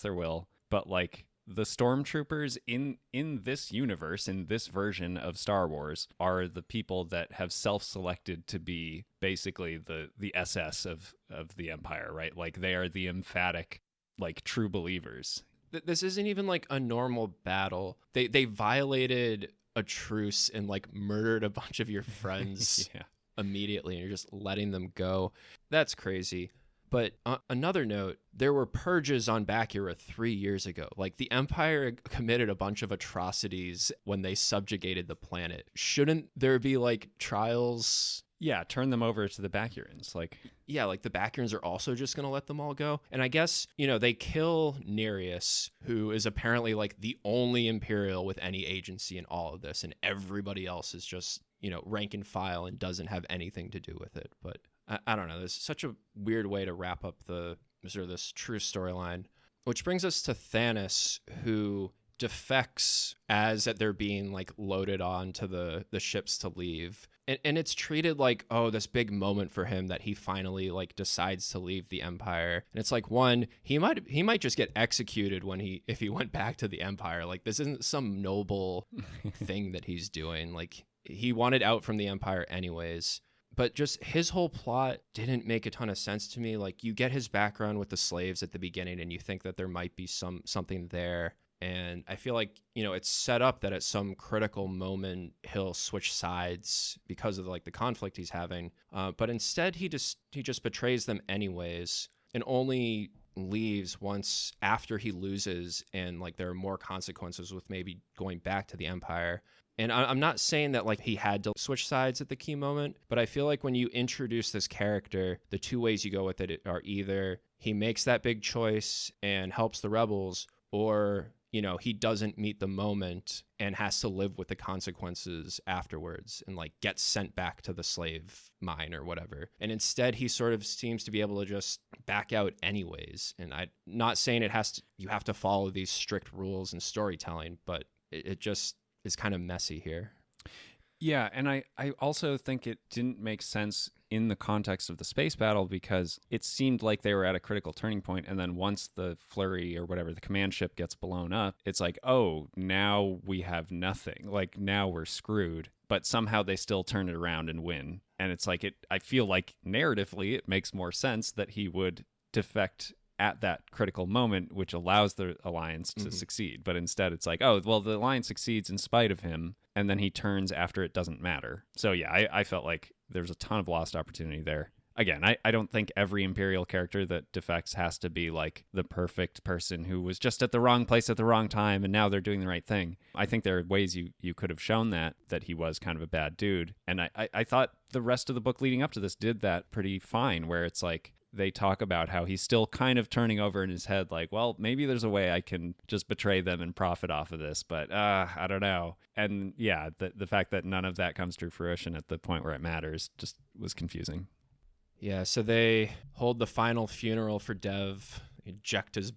their will. But like, the stormtroopers in this universe, in this version of Star Wars, are the people that have self-selected to be basically the SS of the Empire, right? Like, they are the emphatic, like, true believers. This isn't even like a normal battle. They violated a truce and like murdered a bunch of your friends immediately, and you're just letting them go. That's crazy. But another note, there were purges on Bakura 3 years ago. Like, the Empire committed a bunch of atrocities when they subjugated the planet. Shouldn't there be like trials? Yeah, turn them over to the Bakurans. Yeah, like the Bakurans are also just going to let them all go. And I guess, they kill Nereus, who is apparently like the only Imperial with any agency in all of this. And everybody else is just, rank and file and doesn't have anything to do with it. But I don't know. There's such a weird way to wrap up this true storyline. Which brings us to Thanos, who defects as that they're being like loaded onto the ships to leave. And it's treated like, oh, this big moment for him that he finally like decides to leave the Empire. And it's like, one, he might just get executed if he went back to the Empire. Like, this isn't some noble thing that he's doing. Like, he wanted out from the Empire anyways. But just his whole plot didn't make a ton of sense to me. Like, you get his background with the slaves at the beginning, and you think that there might be something there. And I feel like, it's set up that at some critical moment he'll switch sides because of like the conflict he's having. But instead he just betrays them anyways, and only leaves once after he loses, and like there are more consequences with maybe going back to the Empire. And I'm not saying that like he had to switch sides at the key moment, but I feel like when you introduce this character, the two ways you go with it are either he makes that big choice and helps the rebels, or he doesn't meet the moment and has to live with the consequences afterwards and like gets sent back to the slave mine or whatever. And instead he sort of seems to be able to just back out anyways. And I'm not saying you have to follow these strict rules in storytelling, but it just is kind of messy here. Yeah, and I also think it didn't make sense in the context of the space battle, because it seemed like they were at a critical turning point, and then once the flurry or whatever, the command ship gets blown up, it's like, oh, now we have nothing. Like, now we're screwed. But somehow they still turn it around and win. And it's like, I feel like narratively it makes more sense that he would defect at that critical moment, which allows the Alliance to succeed. But instead it's like, oh, well, the Alliance succeeds in spite of him, and then he turns after it doesn't matter. So yeah, I felt like there's a ton of lost opportunity there. Again, I don't think every Imperial character that defects has to be like the perfect person who was just at the wrong place at the wrong time and now they're doing the right thing. I think there are ways you could have shown that he was kind of a bad dude. And I thought the rest of the book leading up to this did that pretty fine, where it's like, they talk about how he's still kind of turning over in his head, like, well, maybe there's a way I can just betray them and profit off of this, but I don't know. And yeah, the fact that none of that comes to fruition at the point where it matters just was confusing. Yeah, so they hold the final funeral for Dev, eject his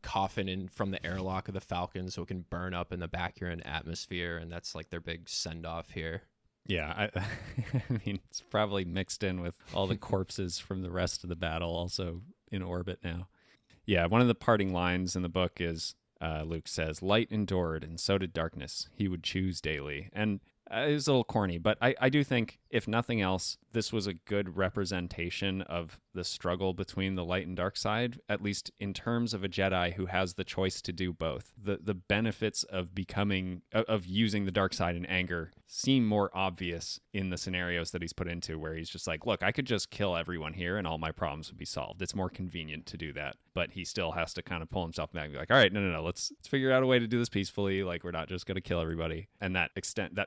coffin in from the airlock of the Falcon so it can burn up in the Bakuran atmosphere, and that's like their big send-off here. Yeah, I mean, it's probably mixed in with all the corpses from the rest of the battle also in orbit now. Yeah, one of the parting lines in the book is Luke says, "Light endured, and so did darkness. He would choose daily." And it was a little corny, but I do think, if nothing else, this was a good representation of the struggle between the light and dark side, at least in terms of a Jedi who has the choice to do both. The benefits of using the dark side in anger seem more obvious in the scenarios that he's put into, where he's just like, look, I could just kill everyone here and all my problems would be solved. It's more convenient to do that, but he still has to kind of pull himself back and be like, all right, no, let's figure out a way to do this peacefully. Like, we're not just going to kill everybody. And that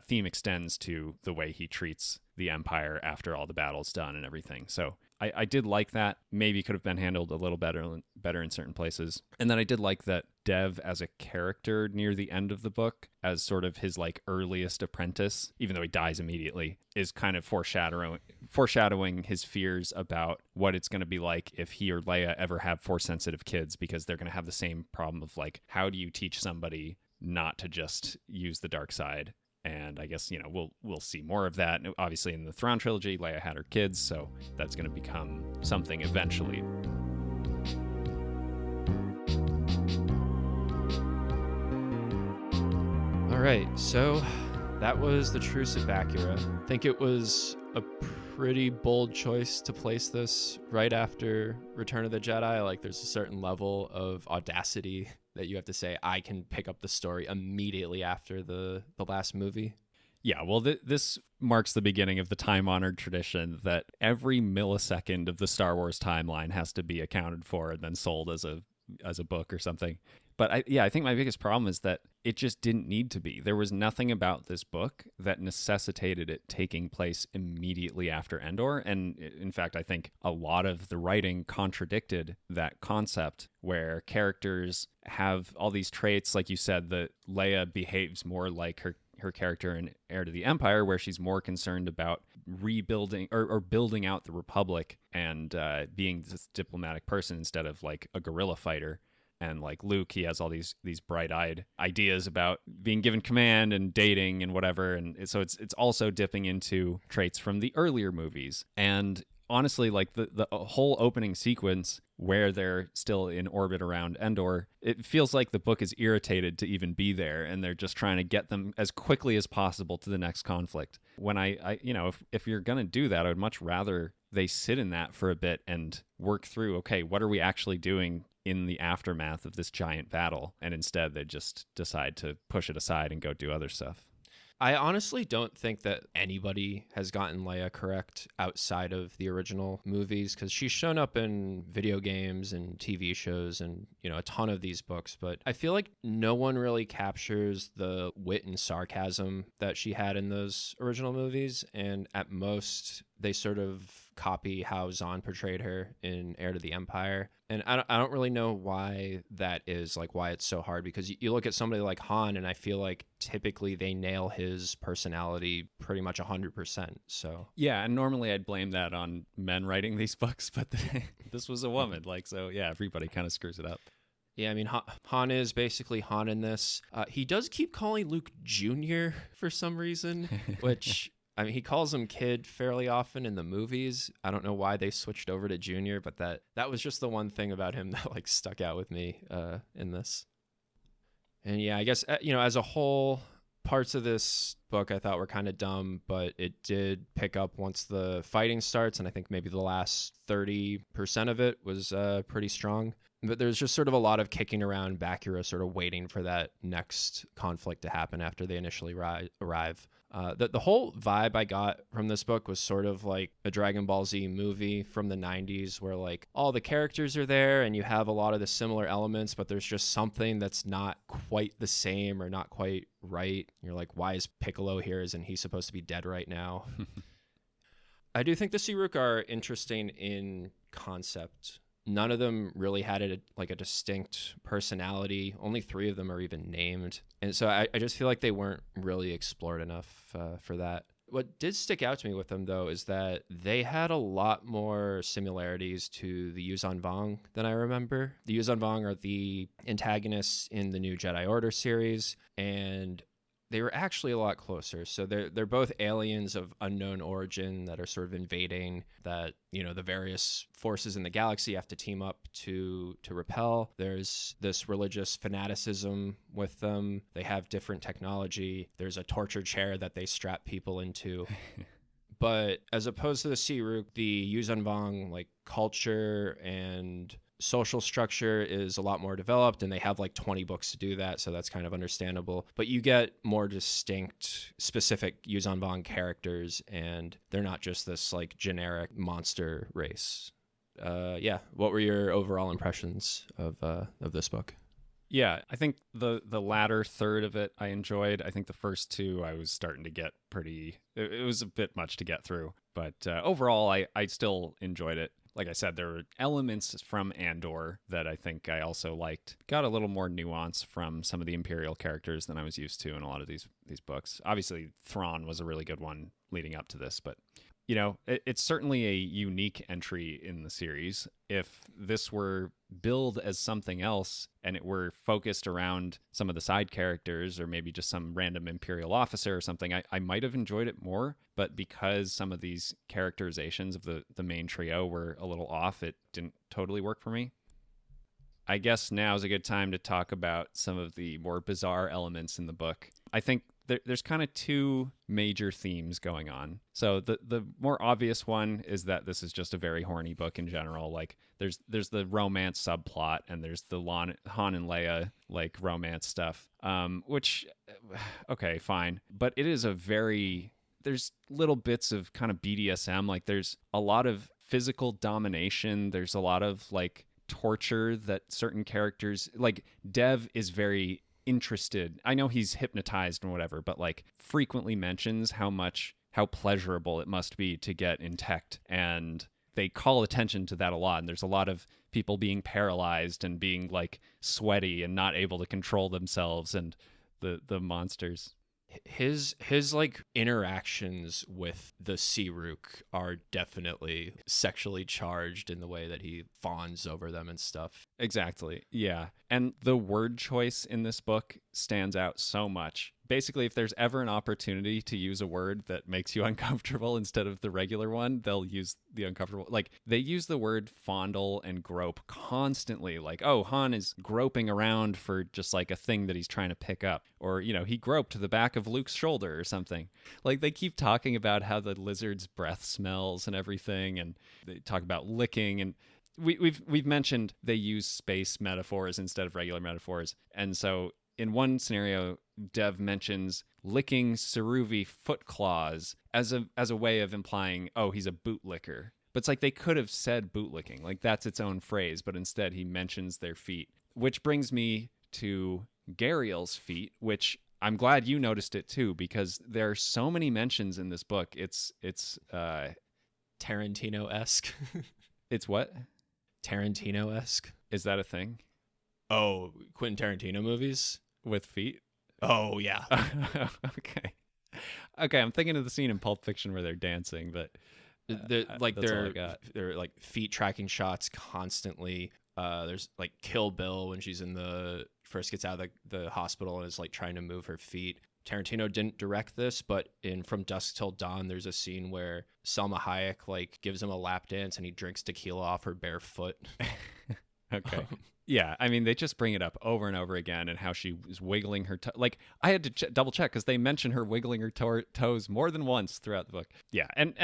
theme extends to the way he treats the Empire after all the battle's done and everything. So I did like that. Maybe could have been handled a little better in certain places. And then I did like that Dev as a character near the end of the book, as sort of his like earliest apprentice, even though he dies immediately, is kind of foreshadowing his fears about what it's going to be like if he or Leia ever have Force sensitive kids, because they're going to have the same problem of like, how do you teach somebody not to just use the dark side? And I guess, we'll see more of that. Obviously, in the Thrawn trilogy, Leia had her kids, so that's going to become something eventually. All right, so that was The Truce at Bakura. I think it was a pretty bold choice to place this right after Return of the Jedi. Like, there's a certain level of audacity that you have to say, I can pick up the story immediately after the last movie. Yeah, well, this marks the beginning of the time-honored tradition that every millisecond of the Star Wars timeline has to be accounted for and then sold as a book or something. But I think my biggest problem is that it just didn't need to be. There was nothing about this book that necessitated it taking place immediately after Endor. And in fact, I think a lot of the writing contradicted that concept, where characters have all these traits. Like you said, that Leia behaves more like her character in Heir to the Empire, where she's more concerned about rebuilding or building out the Republic and being this diplomatic person instead of like a guerrilla fighter. And like Luke, he has all these bright-eyed ideas about being given command and dating and whatever. And so it's also dipping into traits from the earlier movies. And honestly, like the whole opening sequence where they're still in orbit around Endor, it feels like the book is irritated to even be there, and they're just trying to get them as quickly as possible to the next conflict. When if you're going to do that, I would much rather they sit in that for a bit and work through, okay, what are we actually doing in the aftermath of this giant battle? And instead they just decide to push it aside and go do other stuff. I honestly don't think that anybody has gotten Leia correct outside of the original movies, because she's shown up in video games and TV shows and, a ton of these books. But I feel like no one really captures the wit and sarcasm that she had in those original movies. And at most, they sort of copy how Zahn portrayed her in Heir to the Empire. And I don't really know why that is, like why it's so hard, because you look at somebody like Han, and I feel like typically they nail his personality pretty much 100%. So yeah, and normally I'd blame that on men writing these books, but this was a woman. Like, so yeah, everybody kind of screws it up. Yeah, I mean, Han is basically Han in this. He does keep calling Luke Jr. for some reason, which... I mean, he calls him kid fairly often in the movies. I don't know why they switched over to Junior, but that was just the one thing about him that like stuck out with me in this. And yeah, I guess, as a whole, parts of this book I thought were kind of dumb, but it did pick up once the fighting starts. And I think maybe the last 30% of it was pretty strong. But there's just sort of a lot of kicking around Bakura, sort of waiting for that next conflict to happen after they initially arrive. The whole vibe I got from this book was sort of like a Dragon Ball Z movie from the 90s, where like all the characters are there and you have a lot of the similar elements, but there's just something that's not quite the same or not quite right. You're like, why is Piccolo here? Isn't he supposed to be dead right now? I do think the Sirook are interesting in concept. None of them really had a distinct personality. Only 3 of them are even named. And so I just feel like they weren't really explored enough for that. What did stick out to me with them, though, is that they had a lot more similarities to the Yuuzhan Vong than I remember. The Yuuzhan Vong are the antagonists in the new Jedi Order series, and they were actually a lot closer. So they're both aliens of unknown origin that are sort of invading that, the various forces in the galaxy have to team up to repel. There's this religious fanaticism with them. They have different technology. There's a torture chair that they strap people into. But as opposed to the Sirook, the Yuuzhan Vong culture and social structure is a lot more developed, and they have 20 books to do that, so that's kind of understandable. But you get more distinct, specific Yuuzhan Vong characters, and they're not just this generic monster race. What were your overall impressions of this book? Yeah, I think the latter third of it I enjoyed. I think the first 2 I was starting to get it was a bit much to get through. But overall, I still enjoyed it. Like I said, there were elements from Andor that I think I also liked. Got a little more nuance from some of the Imperial characters than I was used to in a lot of these books. Obviously, Thrawn was a really good one leading up to this, but it's certainly a unique entry in the series. If this were billed as something else and it were focused around some of the side characters or maybe just some random Imperial officer or something, I might have enjoyed it more. But because some of these characterizations of the main trio were a little off, it didn't totally work for me. I guess now is a good time to talk about some of the more bizarre elements in the book. I think there's kind of 2 major themes going on. So the more obvious one is that this is just a very horny book in general. There's the romance subplot, and there's the Han and Leia romance stuff, which okay, fine, but it is there's little bits of kind of BDSM. There's a lot of physical domination. There's a lot of torture that certain characters Dev is very interested. I know he's hypnotized and whatever, but frequently mentions how pleasurable it must be to get in tech, and they call attention to that a lot. And there's a lot of people being paralyzed and being sweaty and not able to control themselves, and the monsters. His interactions with the Sirook are definitely sexually charged in the way that he fawns over them and stuff. Exactly. Yeah. And the word choice in this book stands out so much. Basically, if there's ever an opportunity to use a word that makes you uncomfortable instead of the regular one, they'll use the uncomfortable. They use the word fondle and grope constantly. Oh, Han is groping around for just a thing that he's trying to pick up. Or, he groped the back of Luke's shoulder or something. They keep talking about how the lizard's breath smells and everything. And they talk about licking, and we've mentioned they use space metaphors instead of regular metaphors. And so in one scenario, Dev mentions licking Saruvi foot claws as a way of implying, oh, he's a bootlicker. But it's they could have said bootlicking, that's its own phrase, but instead he mentions their feet. Which brings me to Gariel's feet, which I'm glad you noticed it too, because there are so many mentions in this book. It's Tarantino-esque. It's what? Tarantino-esque. Is that a thing? Oh, Quentin Tarantino movies? With feet? Oh, yeah. Okay. I'm thinking of the scene in Pulp Fiction where they're dancing, but they're feet tracking shots constantly. There's Kill Bill when she's first gets out of the hospital and is trying to move her feet. Tarantino didn't direct this, but in From Dusk Till Dawn, there's a scene where Salma Hayek gives him a lap dance and he drinks tequila off her bare foot. Okay. Yeah, I mean, they just bring it up over and over again, and how she was wiggling her I had to double check because they mention her wiggling her toes more than once throughout the book. Yeah, and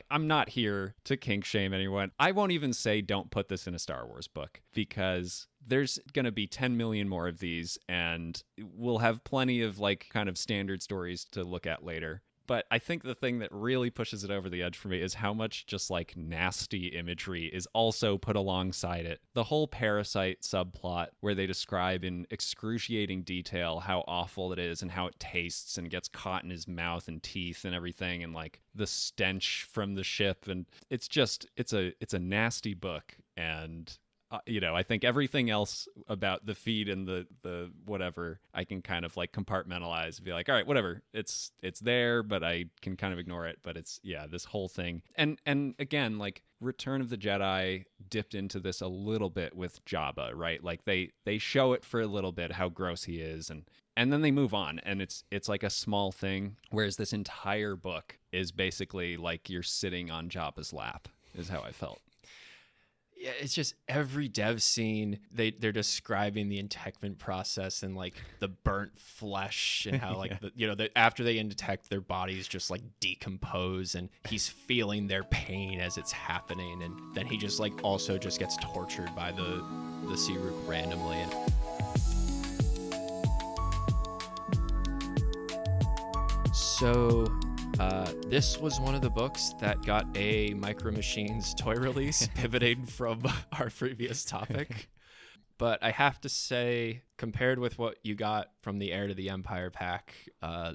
I'm not here to kink shame anyone. I won't even say don't put this in a Star Wars book, because there's going to be 10 million more of these, and we'll have plenty of kind of standard stories to look at later. But I think the thing that really pushes it over the edge for me is how much just like nasty imagery is also put alongside it. The whole parasite subplot where they describe in excruciating detail how awful it is and how it tastes and gets caught in his mouth and teeth and everything, and like the stench from the ship, and it's a nasty book. And I think everything else about the feed and the whatever I can kind of like compartmentalize and be like, all right, whatever, it's there, but I can kind of ignore it. But it's this whole thing, and again, like Return of the Jedi dipped into this a little bit with Jabba, right? Like they show it for a little bit how gross he is, and then they move on, and it's like a small thing, whereas this entire book is basically like you're sitting on Jabba's lap, is how I felt. Yeah, it's just every dev scene, they're describing the intechment process and like the burnt flesh and how like after they intech, their bodies just like decompose, and he's feeling their pain as it's happening, and then he just like also just gets tortured by the Searook randomly. And so this was one of the books that got a Micro Machines toy release, pivoting from our previous topic. But I have to say, compared with what you got from the Heir to the Empire pack,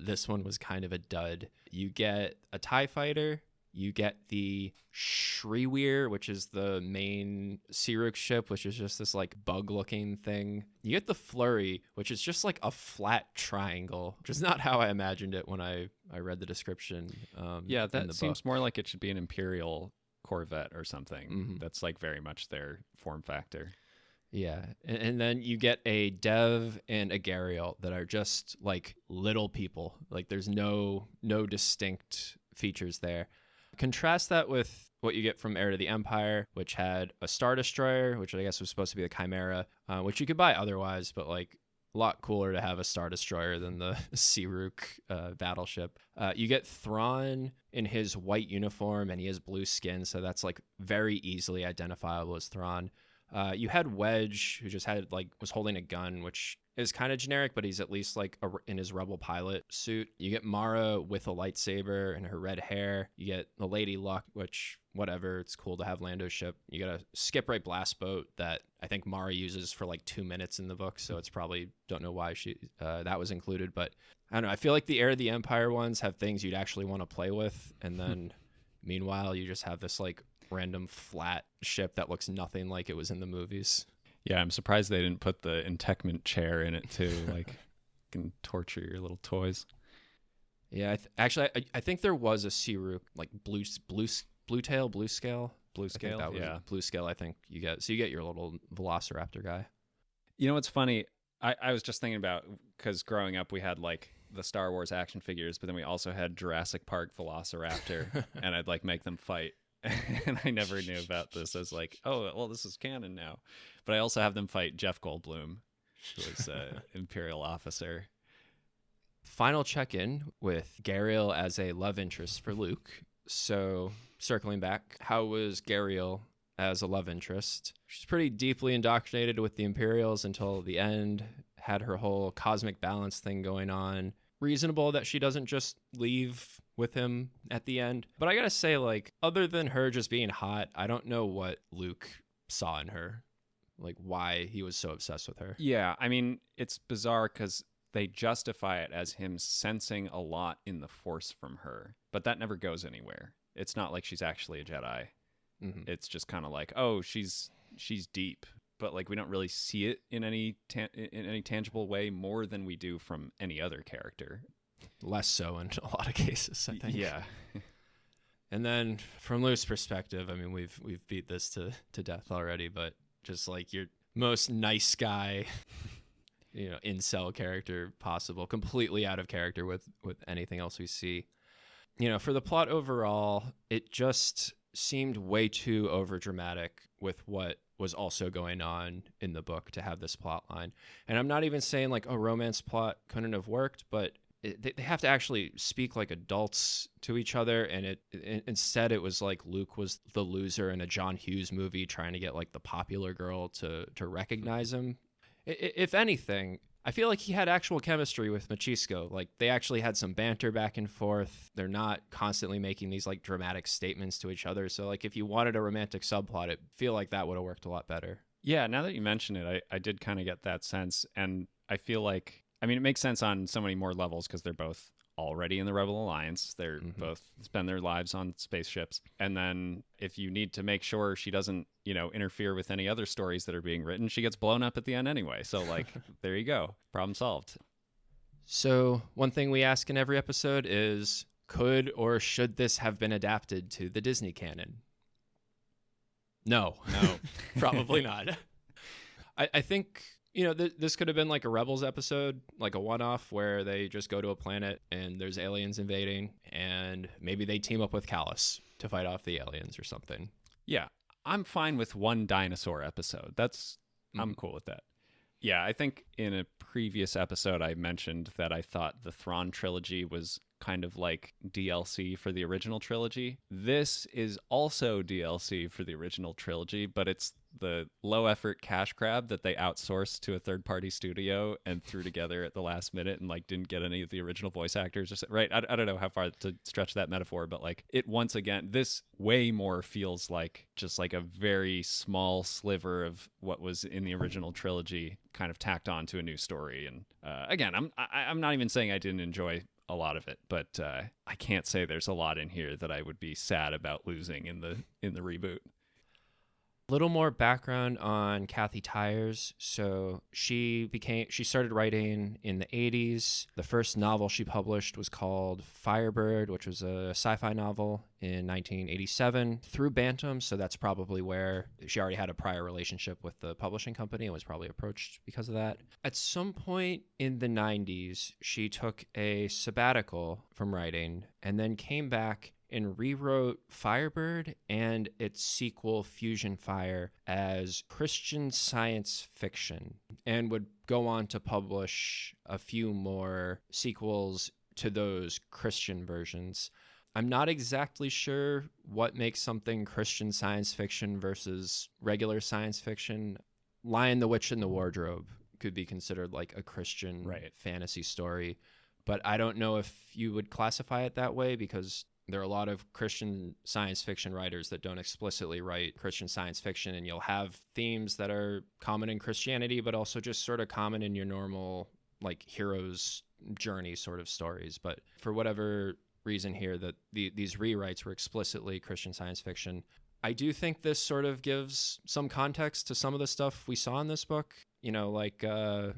this one was kind of a dud. You get a TIE fighter, you get the Shriweir, which is the main Searook ship, which is just this like bug-looking thing. You get the Flurry, which is just like a flat triangle, which is not how I imagined it when I read the description. That seems more like it should be an Imperial Corvette or something. Mm-hmm. That's like very much their form factor. Yeah, and then you get a Dev and a Gariel that are just like little people. Like there's no distinct features there. Contrast that with what you get from Heir to the Empire, which had a Star Destroyer, which I guess was supposed to be the Chimera, which you could buy otherwise, but like a lot cooler to have a Star Destroyer than the Searook battleship. You get Thrawn in his white uniform, and he has blue skin, so that's like very easily identifiable as Thrawn. You had Wedge, who just was holding a gun, which is kind of generic, but he's at least like in his Rebel pilot suit. You get Mara with a lightsaber and her red hair. You get the Lady Luck, which whatever, it's cool to have Lando's ship. You get a skip right blast boat that I think Mara uses for like 2 minutes in the book, so it's probably, don't know why that was included, but I don't know. I feel like the Heir of the Empire ones have things you'd actually want to play with, and then meanwhile you just have this like random flat ship that looks nothing like it was in the movies. Yeah, I'm surprised they didn't put the Intechment chair in it too. Like, you can torture your little toys. Yeah, I think there was a Searook like blue tail, blue scale. Blue scale, that was blue scale. I think you get your little Velociraptor guy. You know what's funny? I was just thinking about, because growing up we had like the Star Wars action figures, but then we also had Jurassic Park Velociraptor, and I'd like make them fight. And I never knew about this. I was like, oh, well, this is canon now. But I also have them fight Jeff Goldblum, who was an Imperial officer. Final check-in with Gariel as a love interest for Luke. So, circling back, how was Gariel as a love interest? She's pretty deeply indoctrinated with the Imperials until the end, had her whole cosmic balance thing going on. Reasonable that she doesn't just leave with him at the end. But I gotta say, like, other than her just being hot, I don't know what Luke saw in her. Like, why he was so obsessed with her. Yeah, I mean, it's bizarre because they justify it as him sensing a lot in the Force from her. But that never goes anywhere. It's not like she's actually a Jedi. Mm-hmm. It's just kind of like, oh, she's deep. But like we don't really see it in any tangible way more than we do from any other character. Less so in a lot of cases, I think. Yeah. And then from Luke's perspective, I mean, we've beat this to death already, but just like your most nice guy, incel character possible, completely out of character with anything else we see. For the plot overall, it just seemed way too overdramatic with what was also going on in the book to have this plot line. And I'm not even saying like a romance plot couldn't have worked, but they have to actually speak like adults to each other. And instead it was like Luke was the loser in a John Hughes movie trying to get like the popular girl to recognize him. If anything, I feel like he had actual chemistry with Machisco. Like, they actually had some banter back and forth. They're not constantly making these like dramatic statements to each other. So like, if you wanted a romantic subplot, I feel like that would have worked a lot better. Yeah, now that you mention it, I did kind of get that sense. And I feel like, I mean, it makes sense on so many more levels because they're both already in the Rebel Alliance. They're both spend their lives on spaceships. And then if you need to make sure she doesn't, interfere with any other stories that are being written, she gets blown up at the end anyway. So like, there you go. Problem solved. So one thing we ask in every episode is, could or should this have been adapted to the Disney canon? No, probably not. I think, this could have been like a Rebels episode, like a one-off where they just go to a planet and there's aliens invading and maybe they team up with Callus to fight off the aliens or something. Yeah, I'm fine with one dinosaur episode. I'm cool with that. Yeah, I think in a previous episode I mentioned that I thought the Thrawn trilogy was kind of like DLC for the original trilogy. This is also DLC for the original trilogy, but it's the low effort cash grab that they outsourced to a third party studio and threw together at the last minute and like didn't get any of the original voice actors. Right. I don't know how far to stretch that metaphor, but like it once again, this way more feels like just like a very small sliver of what was in the original trilogy kind of tacked on to a new story. And again, I'm not even saying I didn't enjoy a lot of it, but I can't say there's a lot in here that I would be sad about losing in the reboot. Little more background on Kathy Tyers. So she started writing in the 80s. The first novel she published was called Firebird, which was a sci-fi novel in 1987 through Bantam. So that's probably where she already had a prior relationship with the publishing company and was probably approached because of that. At some point in the 90s, she took a sabbatical from writing and then came back and rewrote Firebird and its sequel Fusion Fire as Christian science fiction, and would go on to publish a few more sequels to those Christian versions. I'm not exactly sure what makes something Christian science fiction versus regular science fiction. Lion, the Witch, and the Wardrobe could be considered like a Christian fantasy story, but I don't know if you would classify it that way because there are a lot of Christian science fiction writers that don't explicitly write Christian science fiction, and you'll have themes that are common in Christianity, but also just sort of common in your normal, like, hero's journey sort of stories. But for whatever reason here, that these rewrites were explicitly Christian science fiction. I do think this sort of gives some context to some of the stuff we saw in this book, like the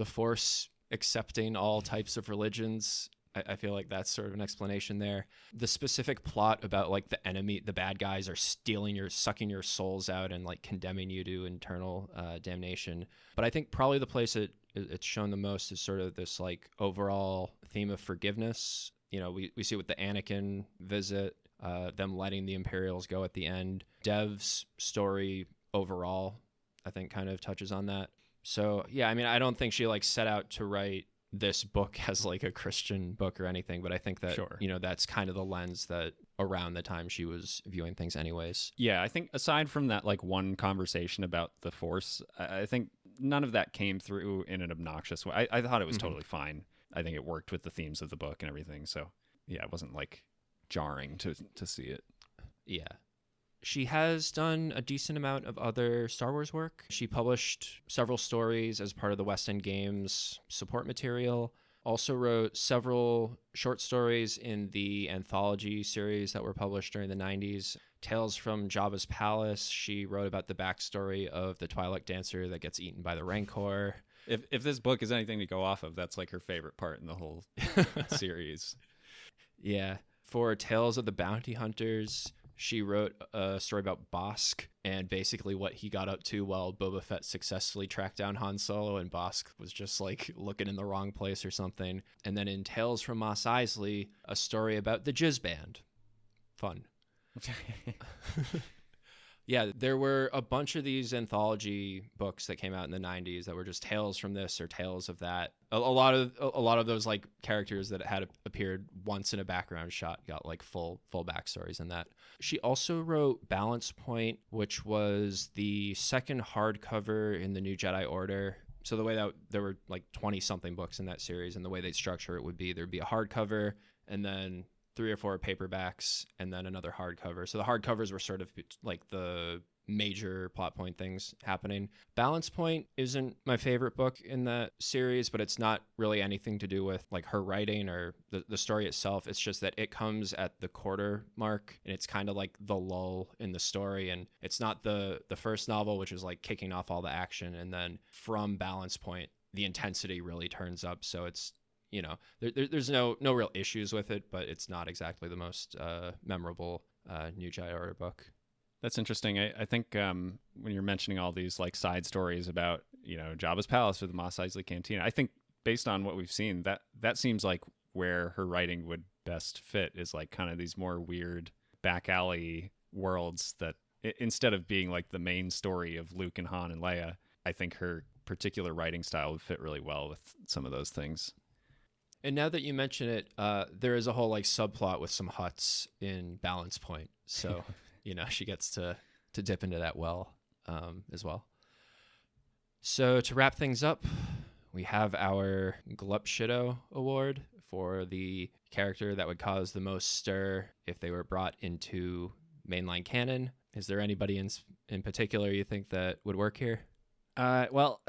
Force accepting all types of religions. I feel like that's sort of an explanation there. The specific plot about like the enemy, the bad guys are sucking your souls out and like condemning you to eternal damnation. But I think probably the place it's shown the most is sort of this like overall theme of forgiveness. We see with the Anakin visit, them letting the Imperials go at the end. Dev's story overall, I think, kind of touches on that. So yeah, I mean, I don't think she like set out to write this book as like a Christian book or anything, but I think that, that's kind of the lens that around the time she was viewing things anyways. Yeah, I think aside from that like one conversation about the Force, I think none of that came through in an obnoxious way. I thought it was totally fine. I think it worked with the themes of the book and everything. So yeah, it wasn't like jarring to see it. Yeah. She has done a decent amount of other Star Wars work. She published several stories as part of the West End Games support material. Also wrote several short stories in the anthology series that were published during the 90s. Tales from Jabba's Palace. She wrote about the backstory of the Twi'lek dancer that gets eaten by the Rancor. If this book is anything to go off of, that's like her favorite part in the whole series. Yeah. For Tales of the Bounty Hunters, she wrote a story about Bosk and basically what he got up to while Boba Fett successfully tracked down Han Solo, and Bosk was just like looking in the wrong place or something. And then in Tales from Mos Eisley, a story about the Jizz Band. Fun. Yeah, there were a bunch of these anthology books that came out in the 90s that were just tales from this or tales of that. A lot of those like characters that had appeared once in a background shot got like full backstories in that. She also wrote Balance Point, which was the second hardcover in the New Jedi Order So the way that there were like 20 something books in that series, and the way they'd structure it would be there'd be a hardcover and then 3 or 4 paperbacks and then another hardcover. So the hardcovers were sort of like the major plot point things happening. Balance Point isn't my favorite book in that series, but it's not really anything to do with like her writing or the story itself. It's just that it comes at the quarter mark, and it's kind of like the lull in the story. And it's not the first novel, which is like kicking off all the action, and then from Balance Point the intensity really turns up. So it's, you know, there's no real issues with it, but it's not exactly the most memorable new Jedi Order book. That's interesting. I think when you're mentioning all these like side stories about, you know, Jabba's palace or the Mos Eisley Cantina, I think based on what we've seen, that seems like where her writing would best fit, is like kind of these more weird back alley worlds that instead of being like the main story of Luke and Han and Leia, I think her particular writing style would fit really well with some of those things. And now that you mention it, there is a whole like subplot with some huts in Balance Point. So you know, she gets to dip into that well as well. So to wrap things up, we have our Glupshido Award for the character that would cause the most stir if they were brought into mainline canon. Is there anybody in particular you think that would work here? Well,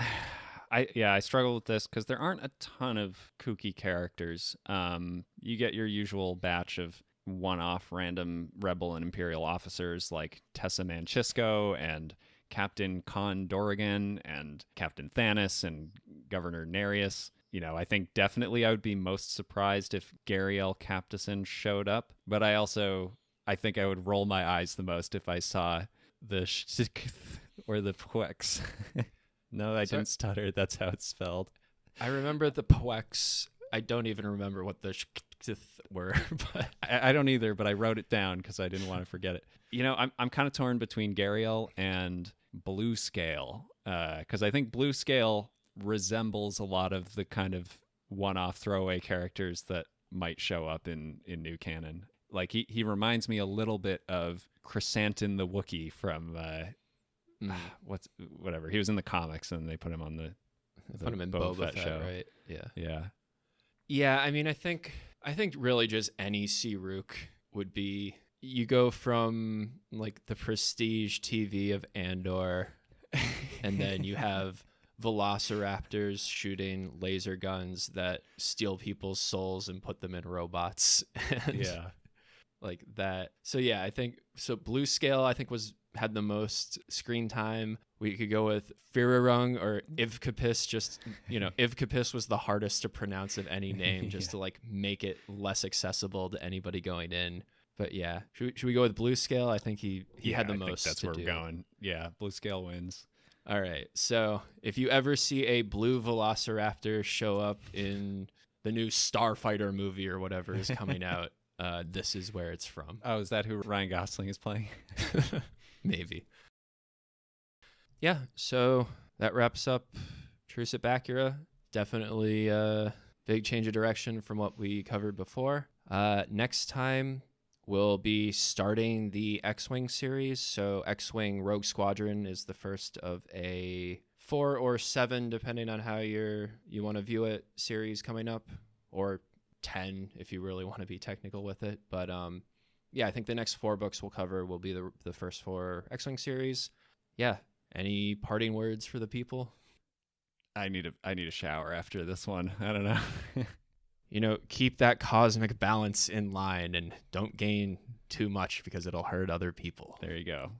I struggle with this because there aren't a ton of kooky characters. You get your usual batch of one-off random Rebel and Imperial officers like Tessa Manchisco and Captain Con Dorrigan and Captain Thanis and Governor Nereus. You know, I think definitely I would be most surprised if Gariel Captison showed up, but I think I would roll my eyes the most if I saw the or the Pwex. No, I didn't stutter. That's how it's spelled. I remember the Pwex. I don't even remember what the were. But I don't either, but I wrote it down because I didn't want to forget it. You know, I'm kind of torn between Gariel and Blue Scale, because I think Blue Scale resembles a lot of the kind of one-off throwaway characters that might show up in new canon. Like he reminds me a little bit of Chrysanthemum the Wookiee from whatever. He was in the comics and they put him on the put him in Boba Fett show, right? Yeah. I mean, I think really just any Rook would be. You go from like the prestige TV of Andor, and then you have velociraptors shooting laser guns that steal people's souls and put them in robots. And like that. So yeah, I think so. Blue Scale, I think had the most screen time. We could go with Firarung or Ivkapis. Just, you know, Ivkapis was the hardest to pronounce of any name, just to like make it less accessible to anybody going in. But yeah, should we go with Blue Scale? I think he had the most. That's where we're going. Yeah, Blue Scale wins. All right. So if you ever see a blue velociraptor show up in the new Starfighter movie or whatever is coming out, this is where it's from. Oh, is that who Ryan Gosling is playing? Maybe. Yeah, so that wraps up Truce at Bakura. Definitely a big change of direction from what we covered before. Next time, we'll be starting the X-Wing series. So X-Wing Rogue Squadron is the first of a 4 or 7, depending on how you want to view it, series coming up, or 10 if you really want to be technical with it. But yeah, I think the next 4 books we'll cover will be the first 4 X-Wing series. Yeah. Any parting words for the people? I need a shower after this one. I don't know. You know, keep that cosmic balance in line and don't gain too much because it'll hurt other people. There you go.